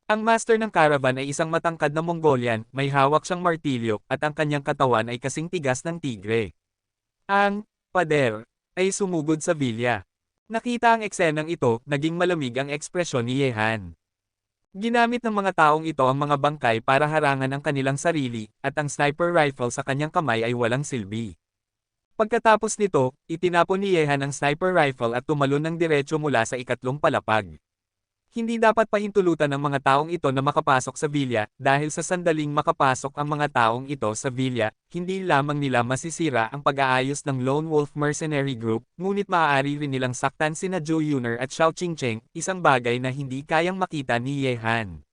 Ang master ng caravan ay isang matangkad na Mongolian, may hawak siyang martilyo, at ang kanyang katawan ay kasing tigas ng tigre. Ang pader. ay sumugod sa Villa. Nakita ang eksenang ito, naging malamig ang ekspresyon ni Yehan. Ginamit ng mga taong ito ang mga bangkay para harangan ang kanilang sarili, at ang sniper rifle sa kanyang kamay ay walang silbi. Pagkatapos nito, itinapon ni Yehan ang sniper rifle at tumalon ng diretso mula sa ikatlong palapag. Hindi dapat pahintulutan ng mga taong ito na makapasok sa Villa, dahil sa sandaling makapasok ang mga taong ito sa Villa, hindi lamang nila masisira ang pag-aayos ng Lone Wolf Mercenary Group, ngunit maaari rin nilang saktan sina Zhou Yuner at Xiao Qingcheng, isang bagay na hindi kayang makita ni Yehan.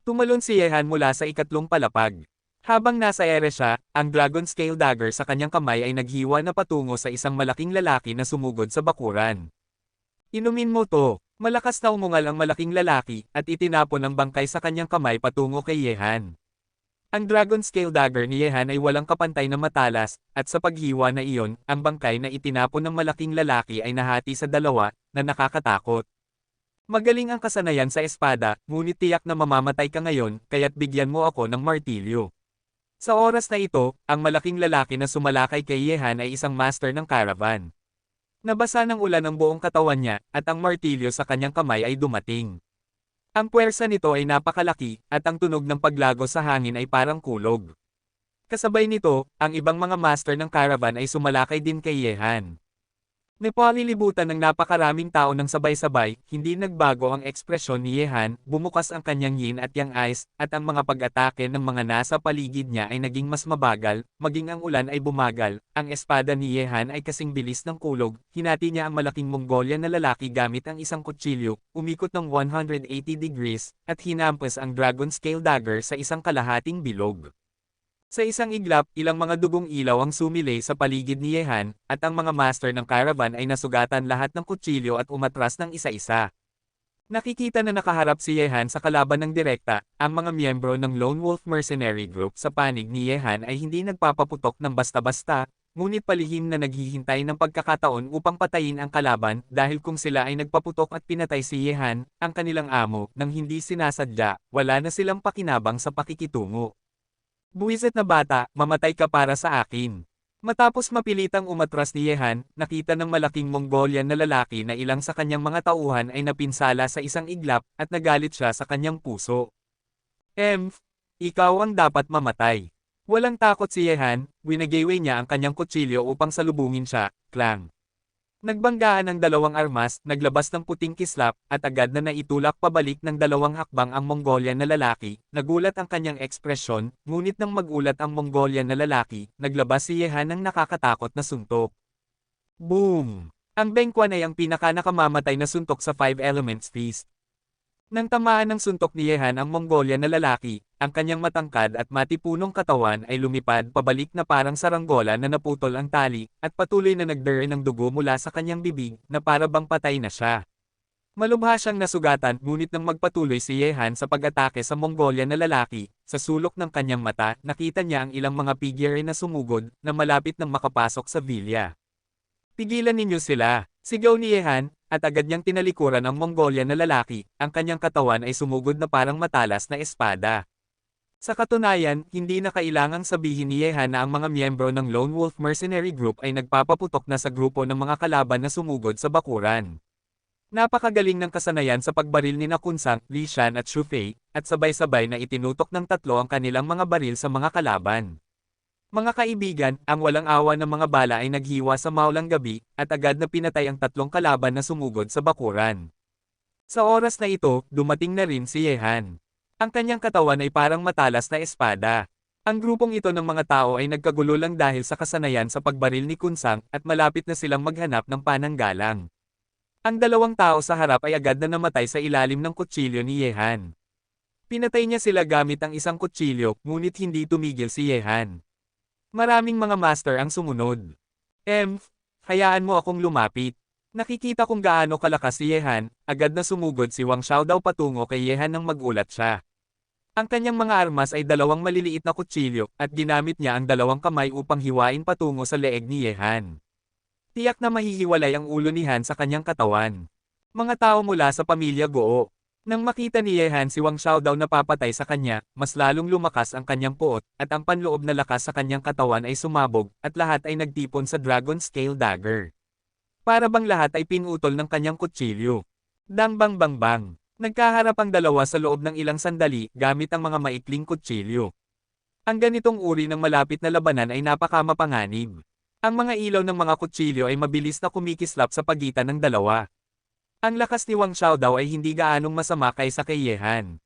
Tumalon si Yehan mula sa ikatlong palapag. Habang nasa ere siya, ang Dragon Scale Dagger sa kanyang kamay ay naghiwa na patungo sa isang malaking lalaki na sumugod sa bakuran. Inumin mo to. Malakas na umungal ang malaking lalaki, at itinapon ang bangkay sa kanyang kamay patungo kay Yehan. Ang Dragon Scale Dagger ni Yehan ay walang kapantay na matalas, at sa paghiwa na iyon, ang bangkay na itinapon ng malaking lalaki ay nahati sa dalawa, na nakakatakot. Magaling ang kasanayan sa espada, ngunit tiyak na mamamatay ka ngayon, kaya't bigyan mo ako ng martilyo. Sa oras na ito, ang malaking lalaki na sumalakay kay Yehan ay isang master ng caravan. Nabasa ng ulan ang buong katawan niya, at ang martilyo sa kanyang kamay ay dumating. Ang puwersa nito ay napakalaki, at ang tunog ng paglago sa hangin ay parang kulog. Kasabay nito, ang ibang mga master ng caravan ay sumalakay din kay Yehan. Napalilibutan ng napakaraming tao ng sabay-sabay, hindi nagbago ang ekspresyon ni Yehan, bumukas ang kanyang yin at yang eyes, at ang mga pag-atake ng mga nasa paligid niya ay naging mas mabagal, maging ang ulan ay bumagal, ang espada ni Yehan ay kasing bilis ng kulog, hinati niya ang malaking Mongolian na lalaki gamit ang isang kutsilyo, umikot ng 180 degrees, at hinampas ang Dragon Scale Dagger sa isang kalahating bilog. Sa isang iglap, ilang mga dugong ilaw ang sumilay sa paligid ni Yehan, at ang mga master ng caravan ay nasugatan lahat ng kutsilyo at umatras ng isa-isa. Nakikita na nakaharap si Yehan sa kalaban ng direkta, ang mga miyembro ng Lone Wolf Mercenary Group sa panig ni Yehan ay hindi nagpapaputok ng basta-basta, ngunit palihim na naghihintay ng pagkakataon upang patayin ang kalaban dahil kung sila ay nagpaputok at pinatay si Yehan, ang kanilang amo, nang hindi sinasadya, wala na silang pakinabang sa pakikitungo. Buwisit na bata, mamatay ka para sa akin. Matapos mapilitang umatras ni Yehan, nakita ng malaking Mongolian na lalaki na ilang sa kanyang mga tauhan ay napinsala sa isang iglap, at nagalit siya sa kanyang puso. Ikaw ang dapat mamatay. Walang takot si Yehan, winagaway niya ang kanyang kutsilyo upang salubungin siya, klang. Nagbanggaan ang dalawang armas, naglabas ng puting kislap, at agad na naitulak pabalik ng dalawang hakbang ang Mongolian na lalaki, nagulat ang kanyang ekspresyon, ngunit nang magulat ang Mongolian na lalaki, naglabas si Yehan ng nakakatakot na suntok. Boom! Ang Bengkwan ay ang pinaka-nakamamatay na suntok sa Five Elements Feast. Nang tamaan ng suntok ni Yehan ang Mongolian na lalaki, ang kanyang matangkad at matipunong katawan ay lumipad pabalik na parang saranggola na naputol ang tali, at patuloy na nagdere ng dugo mula sa kanyang bibig, na para bang patay na siya. Malubha siyang nasugatan, ngunit nang magpatuloy si Yehan sa pag-atake sa Mongolian na lalaki, sa sulok ng kanyang mata, nakita niya ang ilang mga figure na sumugod, na malapit nang makapasok sa Villa. Pigilan ninyo sila, sigaw ni Yehan, at agad niyang tinalikuran ang Mongolian na lalaki, ang kanyang katawan ay sumugod na parang matalas na espada. Sa katunayan, hindi na kailangang sabihin ni Yehan na ang mga miyembro ng Lone Wolf Mercenary Group ay nagpapaputok na sa grupo ng mga kalaban na sumugod sa bakuran. Napakagaling ng kasanayan sa pagbaril ni Kunsang, Li Shan at Xu Fei, at sabay-sabay na itinutok ng tatlo ang kanilang mga baril sa mga kalaban. Mga kaibigan, ang walang awa ng mga bala ay naghiwa sa maulang gabi, at agad na pinatay ang tatlong kalaban na sumugod sa bakuran. Sa oras na ito, dumating na rin si Yehan. Ang kanyang katawan ay parang matalas na espada. Ang grupong ito ng mga tao ay nagkagulo lang dahil sa kasanayan sa pagbaril ni Kunsang, at malapit na silang maghanap ng pananggalang. Ang dalawang tao sa harap ay agad na namatay sa ilalim ng kutsilyo ni Yehan. Pinatay niya sila gamit ang isang kutsilyo, ngunit hindi tumigil si Yehan. Maraming mga master ang sumunod. Hayaan mo akong lumapit. Nakikita kung gaano kalakas si Yehan, agad na sumugod si Wang Xiaodao patungo kay Yehan nang magulat siya. Ang kanyang mga armas ay dalawang maliliit na kutsilyo, at ginamit niya ang dalawang kamay upang hiwain patungo sa leeg ni Yehan. Tiyak na mahihiwalay ang ulo ni Han sa kanyang katawan. Mga tao mula sa pamilya Goo. Nang makita ni Yehan si Wang Xiaodao na papatay sa kanya, mas lalong lumakas ang kanyang puot, at ang panloob na lakas sa kanyang katawan ay sumabog, at lahat ay nagtipon sa Dragon Scale Dagger. Para bang lahat ay pinutol ng kanyang kutsilyo. Dang bang bang bang. Nagkaharap ang dalawa sa loob ng ilang sandali gamit ang mga maikling kutsilyo. Ang ganitong uri ng malapit na labanan ay napakamapanganib. Ang mga ilaw ng mga kutsilyo ay mabilis na kumikislap sa pagitan ng dalawa. Ang lakas ni Wang Xiaodao ay hindi gaanong masama kaysa kay Ye Han.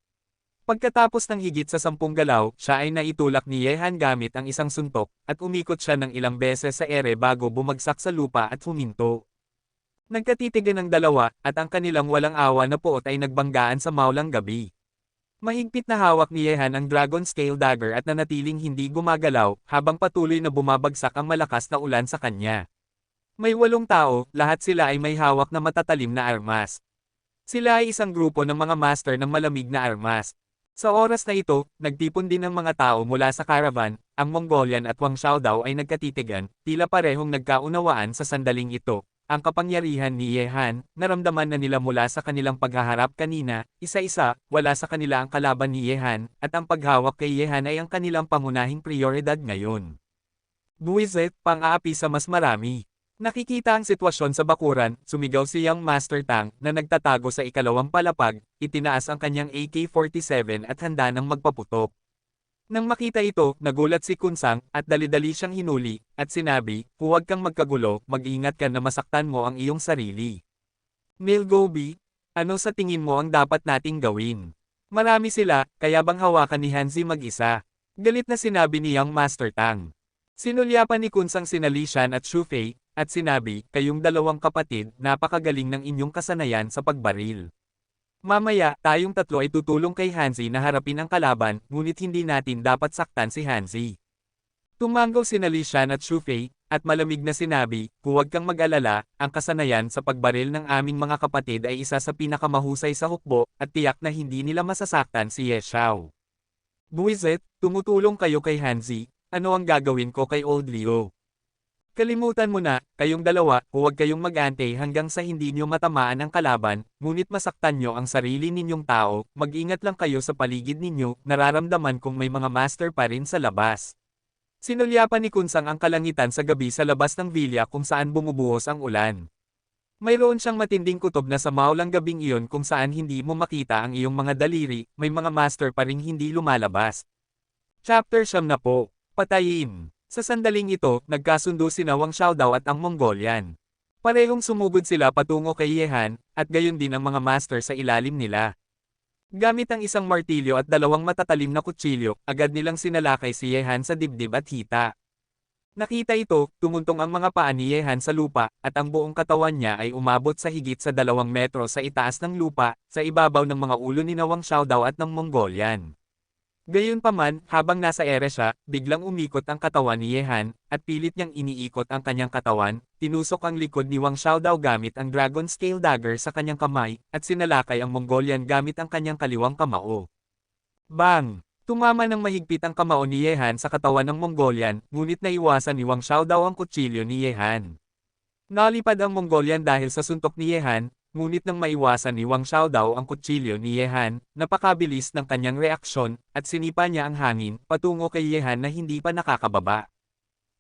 Pagkatapos ng higit sa 10 galaw, siya ay naitulak ni Ye Han gamit ang isang suntok, at umikot siya ng ilang beses sa ere bago bumagsak sa lupa at huminto. Nagkatitigan ang dalawa, at ang kanilang walang awa na puot ay nagbanggaan sa maulang gabi. Mahigpit na hawak ni Ye Han ang Dragon Scale Dagger at nanatiling hindi gumagalaw, habang patuloy na bumabagsak ang malakas na ulan sa kanya. May 8 tao, lahat sila ay may hawak na matatalim na armas. Sila ay isang grupo ng mga master ng malamig na armas. Sa oras na ito, nagtipon din ng mga tao mula sa caravan, ang Mongolian at Wang Xiaodao ay nagkatitigan, tila parehong nagkaunawaan sa sandaling ito. Ang kapangyarihan ni Ye Han, naramdaman na nila mula sa kanilang paghaharap kanina, isa-isa, wala sa kanila ang kalaban ni Ye Han, at ang paghawak kay Ye Han ay ang kanilang pangunahing prioridad ngayon. Buwisit, pang-aapi sa mas marami. Nakikita ang sitwasyon sa bakuran, sumigaw si Young Master Tang na nagtatago sa ikalawang palapag, itinaas ang kanyang AK-47 at handa nang magpaputok. Nang makita ito, nagulat si Kunsang, at dali-dali siyang hinuli, at sinabi, huwag kang magkagulo, mag-ingat ka na masaktan mo ang iyong sarili. Milgobi, ano sa tingin mo ang dapat nating gawin? Marami sila, kaya bang hawakan ni Hanzi mag-isa? Galit na sinabi ni Young Master Tang. Sinulyapan ni Kunsang sina Li Shan at Xu Fei, at sinabi, kayong dalawang kapatid, napakagaling ng inyong kasanayan sa pagbaril. Mamaya, tayong tatlo ay tutulong kay Hanzi na harapin ang kalaban, ngunit hindi natin dapat saktan si Hanzi. Tumanggaw sina Li Shan at Xu Fei, at malamig na sinabi, huwag kang mag-alala, ang kasanayan sa pagbaril ng aming mga kapatid ay isa sa pinakamahusay sa hukbo, at tiyak na hindi nila masasaktan si Ye Xiao. Buwisit, tumutulong kayo kay Hanzi, ano ang gagawin ko kay Old Liu? Kalimutan mo na, kayong dalawa, huwag kayong mag-ante hanggang sa hindi nyo matamaan ang kalaban, ngunit masaktan nyo ang sarili ninyong tao, mag-ingat lang kayo sa paligid ninyo, nararamdaman kong may mga master pa rin sa labas. Sinulyapan ni Kunsang ang kalangitan sa gabi sa labas ng villa kung saan bumubuhos ang ulan. Mayroon siyang matinding kutob na sa maulang gabing iyon kung saan hindi mo makita ang iyong mga daliri, may mga master pa ring hindi lumalabas. Chapter 10 na po, Patayin. Sa sandaling ito, nagkasundo sina Wang Xiaodao at ang Mongolian. Parehong sumugod sila patungo kay Ye Han, at gayon din ang mga master sa ilalim nila. Gamit ang isang martilyo at dalawang matatalim na kutsilyo, agad nilang sinalakay si Ye Han sa dibdib at hita. Nakita ito, tumuntong ang mga paa ni Ye Han sa lupa, at ang buong katawan niya ay umabot sa higit sa 2 metro sa itaas ng lupa, sa ibabaw ng mga ulo ni Wang Xiaodao at ng Mongolian. Gayunpaman, habang nasa ere siya, biglang umikot ang katawan ni Ye Han, at pilit niyang iniikot ang kanyang katawan, tinusok ang likod ni Wang Xiaodao gamit ang Dragon Scale Dagger sa kanyang kamay, at sinalakay ang Mongolian gamit ang kanyang kaliwang kamao. Bang! Tumama ng mahigpit ang kamao ni Ye Han sa katawan ng Mongolian, ngunit naiwasan ni Wang Xiaodao ang kutsilyo ni Ye Han. Nalipad ang Mongolian dahil sa suntok ni Ye Han, ngunit nang maiwasan ni Wang Xiaodao ang kutsilyo ni Ye Han, napakabilis ng kanyang reaksyon, at sinipa niya ang hangin, patungo kay Ye Han na hindi pa nakakababa.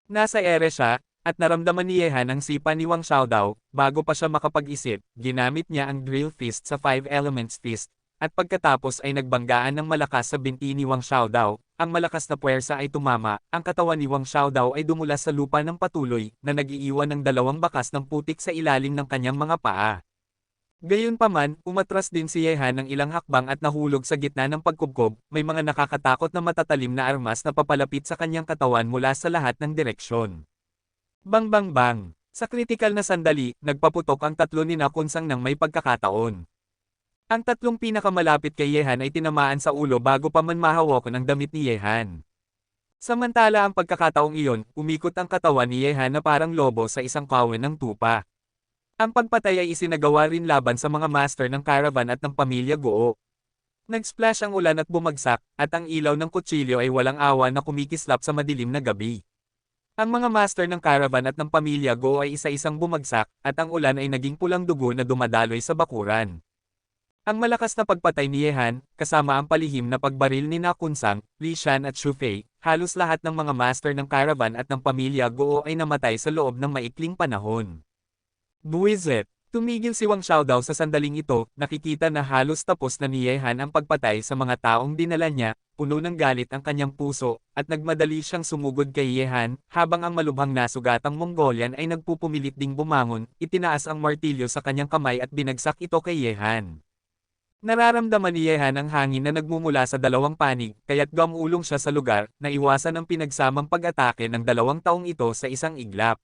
Nasa ere siya, at naramdaman ni Ye Han ang sipa ni Wang Xiaodao, bago pa siya makapag-isip, ginamit niya ang Drill Fist sa 5 Elements Fist, at pagkatapos ay nagbanggaan ng malakas sa binti ni Wang Xiaodao, ang malakas na puwersa ay tumama, ang katawan ni Wang Xiaodao ay dumulas sa lupa ng patuloy, na nag-iiwan ng 2 bakas ng putik sa ilalim ng kanyang mga paa. Gayunpaman, umatras din si Ye Han ng ilang hakbang at nahulog sa gitna ng pagkubkob, may mga nakakatakot na matatalim na armas na papalapit sa kanyang katawan mula sa lahat ng direksyon. Bang bang bang! Sa kritikal na sandali, nagpaputok ang tatlo ni Kunsang ng may pagkakataon. Ang tatlong pinakamalapit kay Ye Han ay tinamaan sa ulo bago pa man mahawak ng damit ni Ye Han. Samantala ang pagkakataong iyon, umikot ang katawan ni Ye Han na parang lobo sa isang kawan ng tupa. Ang pagpatay ay isinagawa rin laban sa mga master ng caravan at ng pamilya Guo. Nag-splash ang ulan at bumagsak, at ang ilaw ng kutsilyo ay walang awa na kumikislap sa madilim na gabi. Ang mga master ng caravan at ng pamilya Guo ay isa-isang bumagsak, at ang ulan ay naging pulang dugo na dumadaloy sa bakuran. Ang malakas na pagpatay ni Ye Han, kasama ang palihim na pagbaril ni Kunsang, Li Shan at Xu Fei, halos lahat ng mga master ng caravan at ng pamilya Guo ay namatay sa loob ng maikling panahon. Buwisit. Tumigil si Wang Xiaodao sa sandaling ito, nakikita na halos tapos na ni Ye Han ang pagpatay sa mga taong dinala niya, puno ng galit ang kanyang puso, at nagmadali siyang sumugod kay Ye Han, habang ang malubhang nasugatang Mongolian ay nagpupumilit ding bumangon, itinaas ang martilyo sa kanyang kamay at binagsak ito kay Ye Han. Nararamdaman ni Ye Han ang hangin na nagmumula sa dalawang panig, kaya't gumulong siya sa lugar, na iwasan ang pinagsamang pag-atake ng dalawang taong ito sa isang iglap.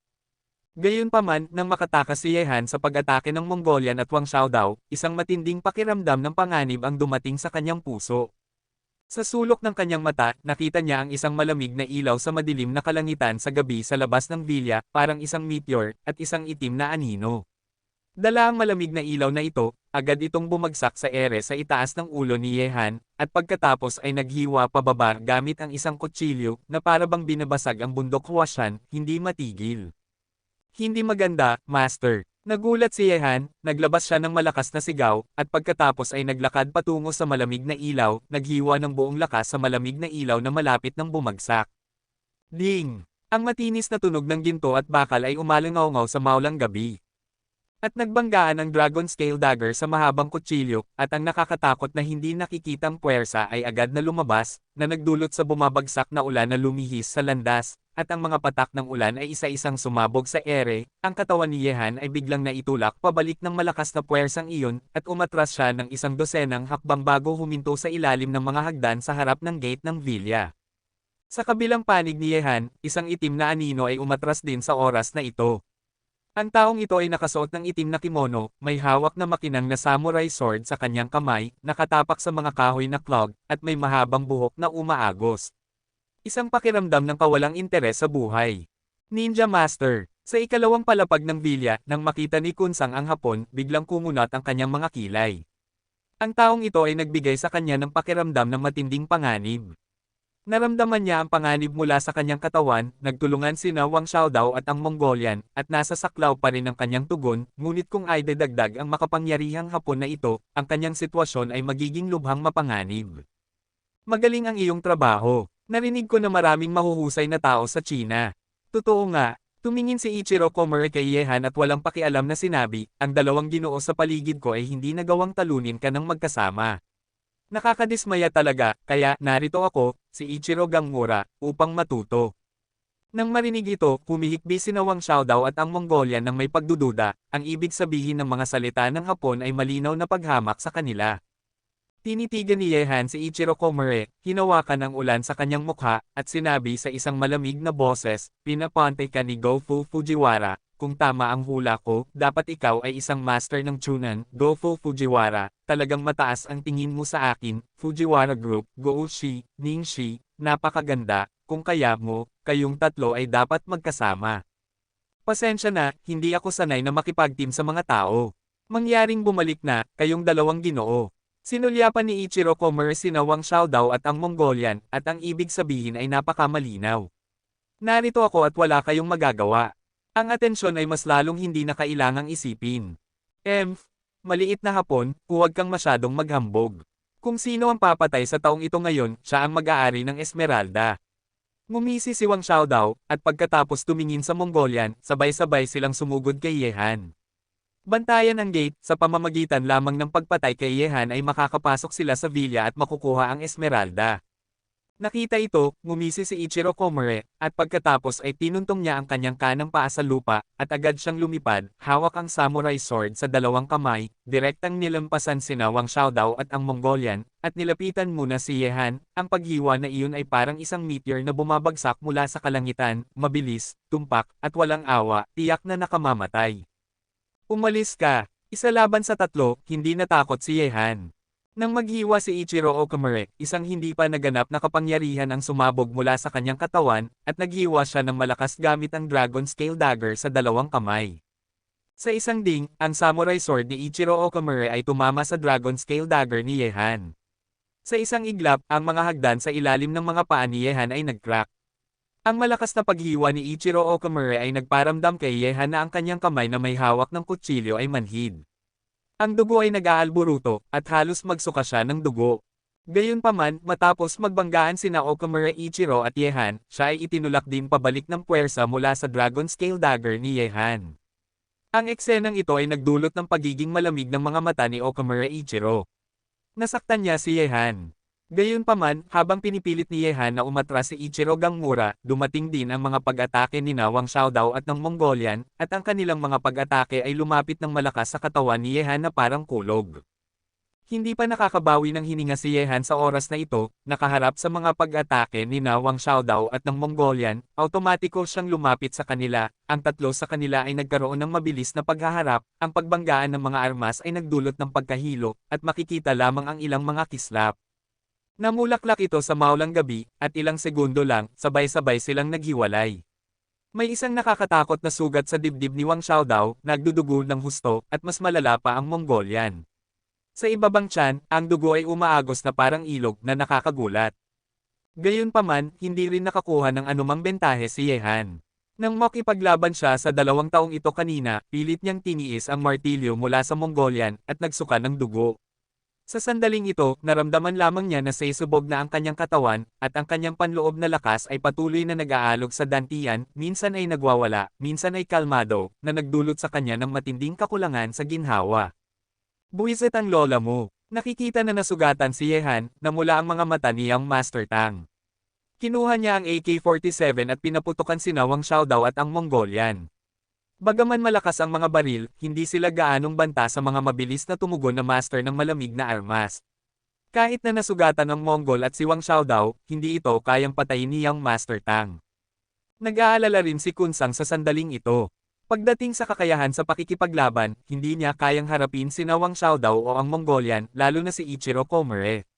Gayunpaman, nang makatakas si Ye Han sa pag-atake ng Mongolian at Wang Xiaodao, isang matinding pakiramdam ng panganib ang dumating sa kanyang puso. Sa sulok ng kanyang mata, nakita niya ang isang malamig na ilaw sa madilim na kalangitan sa gabi sa labas ng vilya, parang isang meteor, at isang itim na anino. Dala ang malamig na ilaw na ito, agad itong bumagsak sa ere sa itaas ng ulo ni Ye Han, at pagkatapos ay naghiwa pababa gamit ang isang kutsilyo, na parabang binabasag ang bundok Huashan, hindi matigil. Hindi maganda, Master. Nagulat si Ye Han, naglabas siya ng malakas na sigaw, at pagkatapos ay naglakad patungo sa malamig na ilaw, naghiwa ng buong lakas sa malamig na ilaw na malapit ng bumagsak. Ding! Ang matinis na tunog ng ginto at bakal ay umalangaw sa maulang gabi. At nagbanggaan ang Dragon Scale Dagger sa mahabang kutsilyo, at ang nakakatakot na hindi nakikitang puwersa ay agad na lumabas, na nagdulot sa bumabagsak na ulan na lumihis sa landas, at ang mga patak ng ulan ay isa-isang sumabog sa ere, ang katawan ni Ye Han ay biglang naitulak pabalik ng malakas na puwersang iyon, at umatras siya ng isang dosenang hakbang bago huminto sa ilalim ng mga hagdan sa harap ng gate ng vilya. Sa kabilang panig ni Ye Han, isang itim na anino ay umatras din sa oras na ito. Ang taong ito ay nakasuot ng itim na kimono, may hawak na makinang na samurai sword sa kanyang kamay, nakatapak sa mga kahoy na clog, at may mahabang buhok na umaagos. Isang pakiramdam ng kawalang interes sa buhay. Ninja Master. Sa ikalawang palapag ng vilya, nang makita ni Kunsang ang hapon, biglang kumunat ang kanyang mga kilay. Ang taong ito ay nagbigay sa kanya ng pakiramdam ng matinding panganib. Naramdaman niya ang panganib mula sa kanyang katawan, nagtulungan sina Wang Xiaodao at ang Mongolian, at nasa saklaw pa rin ang kanyang tugon, ngunit kung ay dadagdag ang makapangyarihang hapon na ito, ang kanyang sitwasyon ay magiging lubhang mapanganib. Magaling ang iyong trabaho. Narinig ko na maraming mahuhusay na tao sa China. Totoo nga, tumingin si Ichiro Komura kay Ye Han at walang pakialam na sinabi, ang dalawang ginoo sa paligid ko ay hindi nagawang talunin ka ng magkasama. Nakakadismaya talaga, kaya narito ako, si Ichiro Gamura, upang matuto. Nang marinig ito, humihikbi sina Wang Xiaodao at ang Mongolian ng may pagdududa, ang ibig sabihin ng mga salita ng Hapon ay malinaw na paghamak sa kanila. Tinitigan ni Ye Han si Ichiro Komura, hinawakan ang ulan sa kanyang mukha, at sinabi sa isang malamig na boses, pinapante ka ni Go-Fu Fujiwara. Kung tama ang hula ko, dapat ikaw ay isang master ng Chunan, Go-Fu Fujiwara, talagang mataas ang tingin mo sa akin, Fujiwara Group, Go-Ushi, Ning-Shi, napakaganda, kung kaya mo, kayong tatlo ay dapat magkasama. Pasensya na, hindi ako sanay na makipag-team sa mga tao. Mangyaring bumalik na, kayong dalawang ginoo. Sinulyapan ni Ichiro Komura sina Wang Xiaodao at ang Mongolian, at ang ibig sabihin ay napakamalinaw. Narito ako at wala kayong magagawa. Ang atensyon ay mas lalong hindi na kailangang isipin. Maliit na Hapon, huwag kang masyadong maghambog. Kung sino ang papatay sa taong ito ngayon, siya ang mag-aari ng Esmeralda. Ngumisi si Wang Xiaodao, at pagkatapos tumingin sa Mongolian, sabay-sabay silang sumugod kay Ye Han. Bantayan ang gate, sa pamamagitan lamang ng pagpatay kay Ye Han ay makakapasok sila sa vilya at makukuha ang Esmeralda. Nakita ito, ngumisi si Ichiro Komura, at pagkatapos ay tinuntong niya ang kanyang kanang paa sa lupa, at agad siyang lumipad, hawak ang samurai sword sa dalawang kamay, direktang nilampasan sina Wang Xiaodao at ang Mongolian, at nilapitan muna si Ye Han. Ang paghiwa na iyon ay parang isang meteor na bumabagsak mula sa kalangitan, mabilis, tumpak, at walang awa, tiyak na nakamamatay. Umalis ka! Isa laban sa tatlo, hindi natakot si Ye Han. Nang maghiwa si Ichiro Komura, isang hindi pa naganap na kapangyarihan ang sumabog mula sa kanyang katawan, at naghiwa siya ng malakas gamit ang Dragon Scale Dagger sa dalawang kamay. Sa isang ding, ang samurai sword ni Ichiro Komura ay tumama sa Dragon Scale Dagger ni Ye Han. Sa isang iglap, ang mga hagdan sa ilalim ng mga paa ni Ye Han ay nag-crack. Ang malakas na paghiwa ni Ichiro Komura ay nagparamdam kay Ye Han na ang kanyang kamay na may hawak ng kutsilyo ay manhid. Ang dugo ay nag-aalburuto, at halos magsuka siya ng dugo. Gayunpaman, matapos magbanggaan sina Komura, Ichiro at Ye Han, siya ay itinulak din pabalik ng puwersa mula sa Dragon Scale Dagger ni Ye Han. Ang eksenang ito ay nagdulot ng pagiging malamig ng mga mata ni Okamura Ichiro. Nasaktan niya si Yehan. Gayunpaman, habang pinipilit ni Yehan na umatras si Ichiro Gangmura, dumating din ang mga pag-atake ni Wang Xiaodao at ng Mongolian, at ang kanilang mga pag-atake ay lumapit ng malakas sa katawan ni Yehan na parang kulog. Hindi pa nakakabawi ng hininga si Yehan sa oras na ito, nakaharap sa mga pag-atake ni Wang Xiaodao at ng Mongolian, automatiko siyang lumapit sa kanila, ang tatlo sa kanila ay nagkaroon ng mabilis na paghaharap, ang pagbanggaan ng mga armas ay nagdulot ng pagkahilo, at makikita lamang ang ilang mga kislap. Namulaklak ito sa maulang gabi, at ilang segundo lang, sabay-sabay silang naghiwalay. May isang nakakatakot na sugat sa dibdib ni Wang Xiaodao, nagdudugo ng husto, at mas malala pa ang Mongolian. Sa ibabang tiyan, ang dugo ay umaagos na parang ilog na nakakagulat. Gayunpaman, hindi rin nakakuha ng anumang bentahe si Yehan. Nang makipaglaban siya sa 2 taong ito kanina, pilit niyang tiniis ang martilyo mula sa Mongolian at nagsuka ng dugo. Sa sandaling ito, naramdaman lamang niya na sesubog na ang kanyang katawan, at ang kanyang panloob na lakas ay patuloy na nag-aalog sa dantian, minsan ay nagwawala, minsan ay kalmado, na nagdulot sa kanya ng matinding kakulangan sa ginhawa. Buwisit ang lola mo. Nakikita na nasugatan si Yehan, na mula ang mga mata niyang Master Tang. Kinuha niya ang AK-47 at pinaputukan si Wang Xiaodao at ang Mongolian. Bagaman malakas ang mga baril, hindi sila gaanong banta sa mga mabilis na tumugon na master ng malamig na armas. Kahit na nasugatan ang Mongol at si Wang Xiaodao, hindi ito kayang patayin niyang Master Tang. Nag-aalala rin si Kunsang sa sandaling ito. Pagdating sa kakayahan sa pakikipaglaban, hindi niya kayang harapin si Wang Xiaodao o ang Mongolian, lalo na si Ichiro Komure.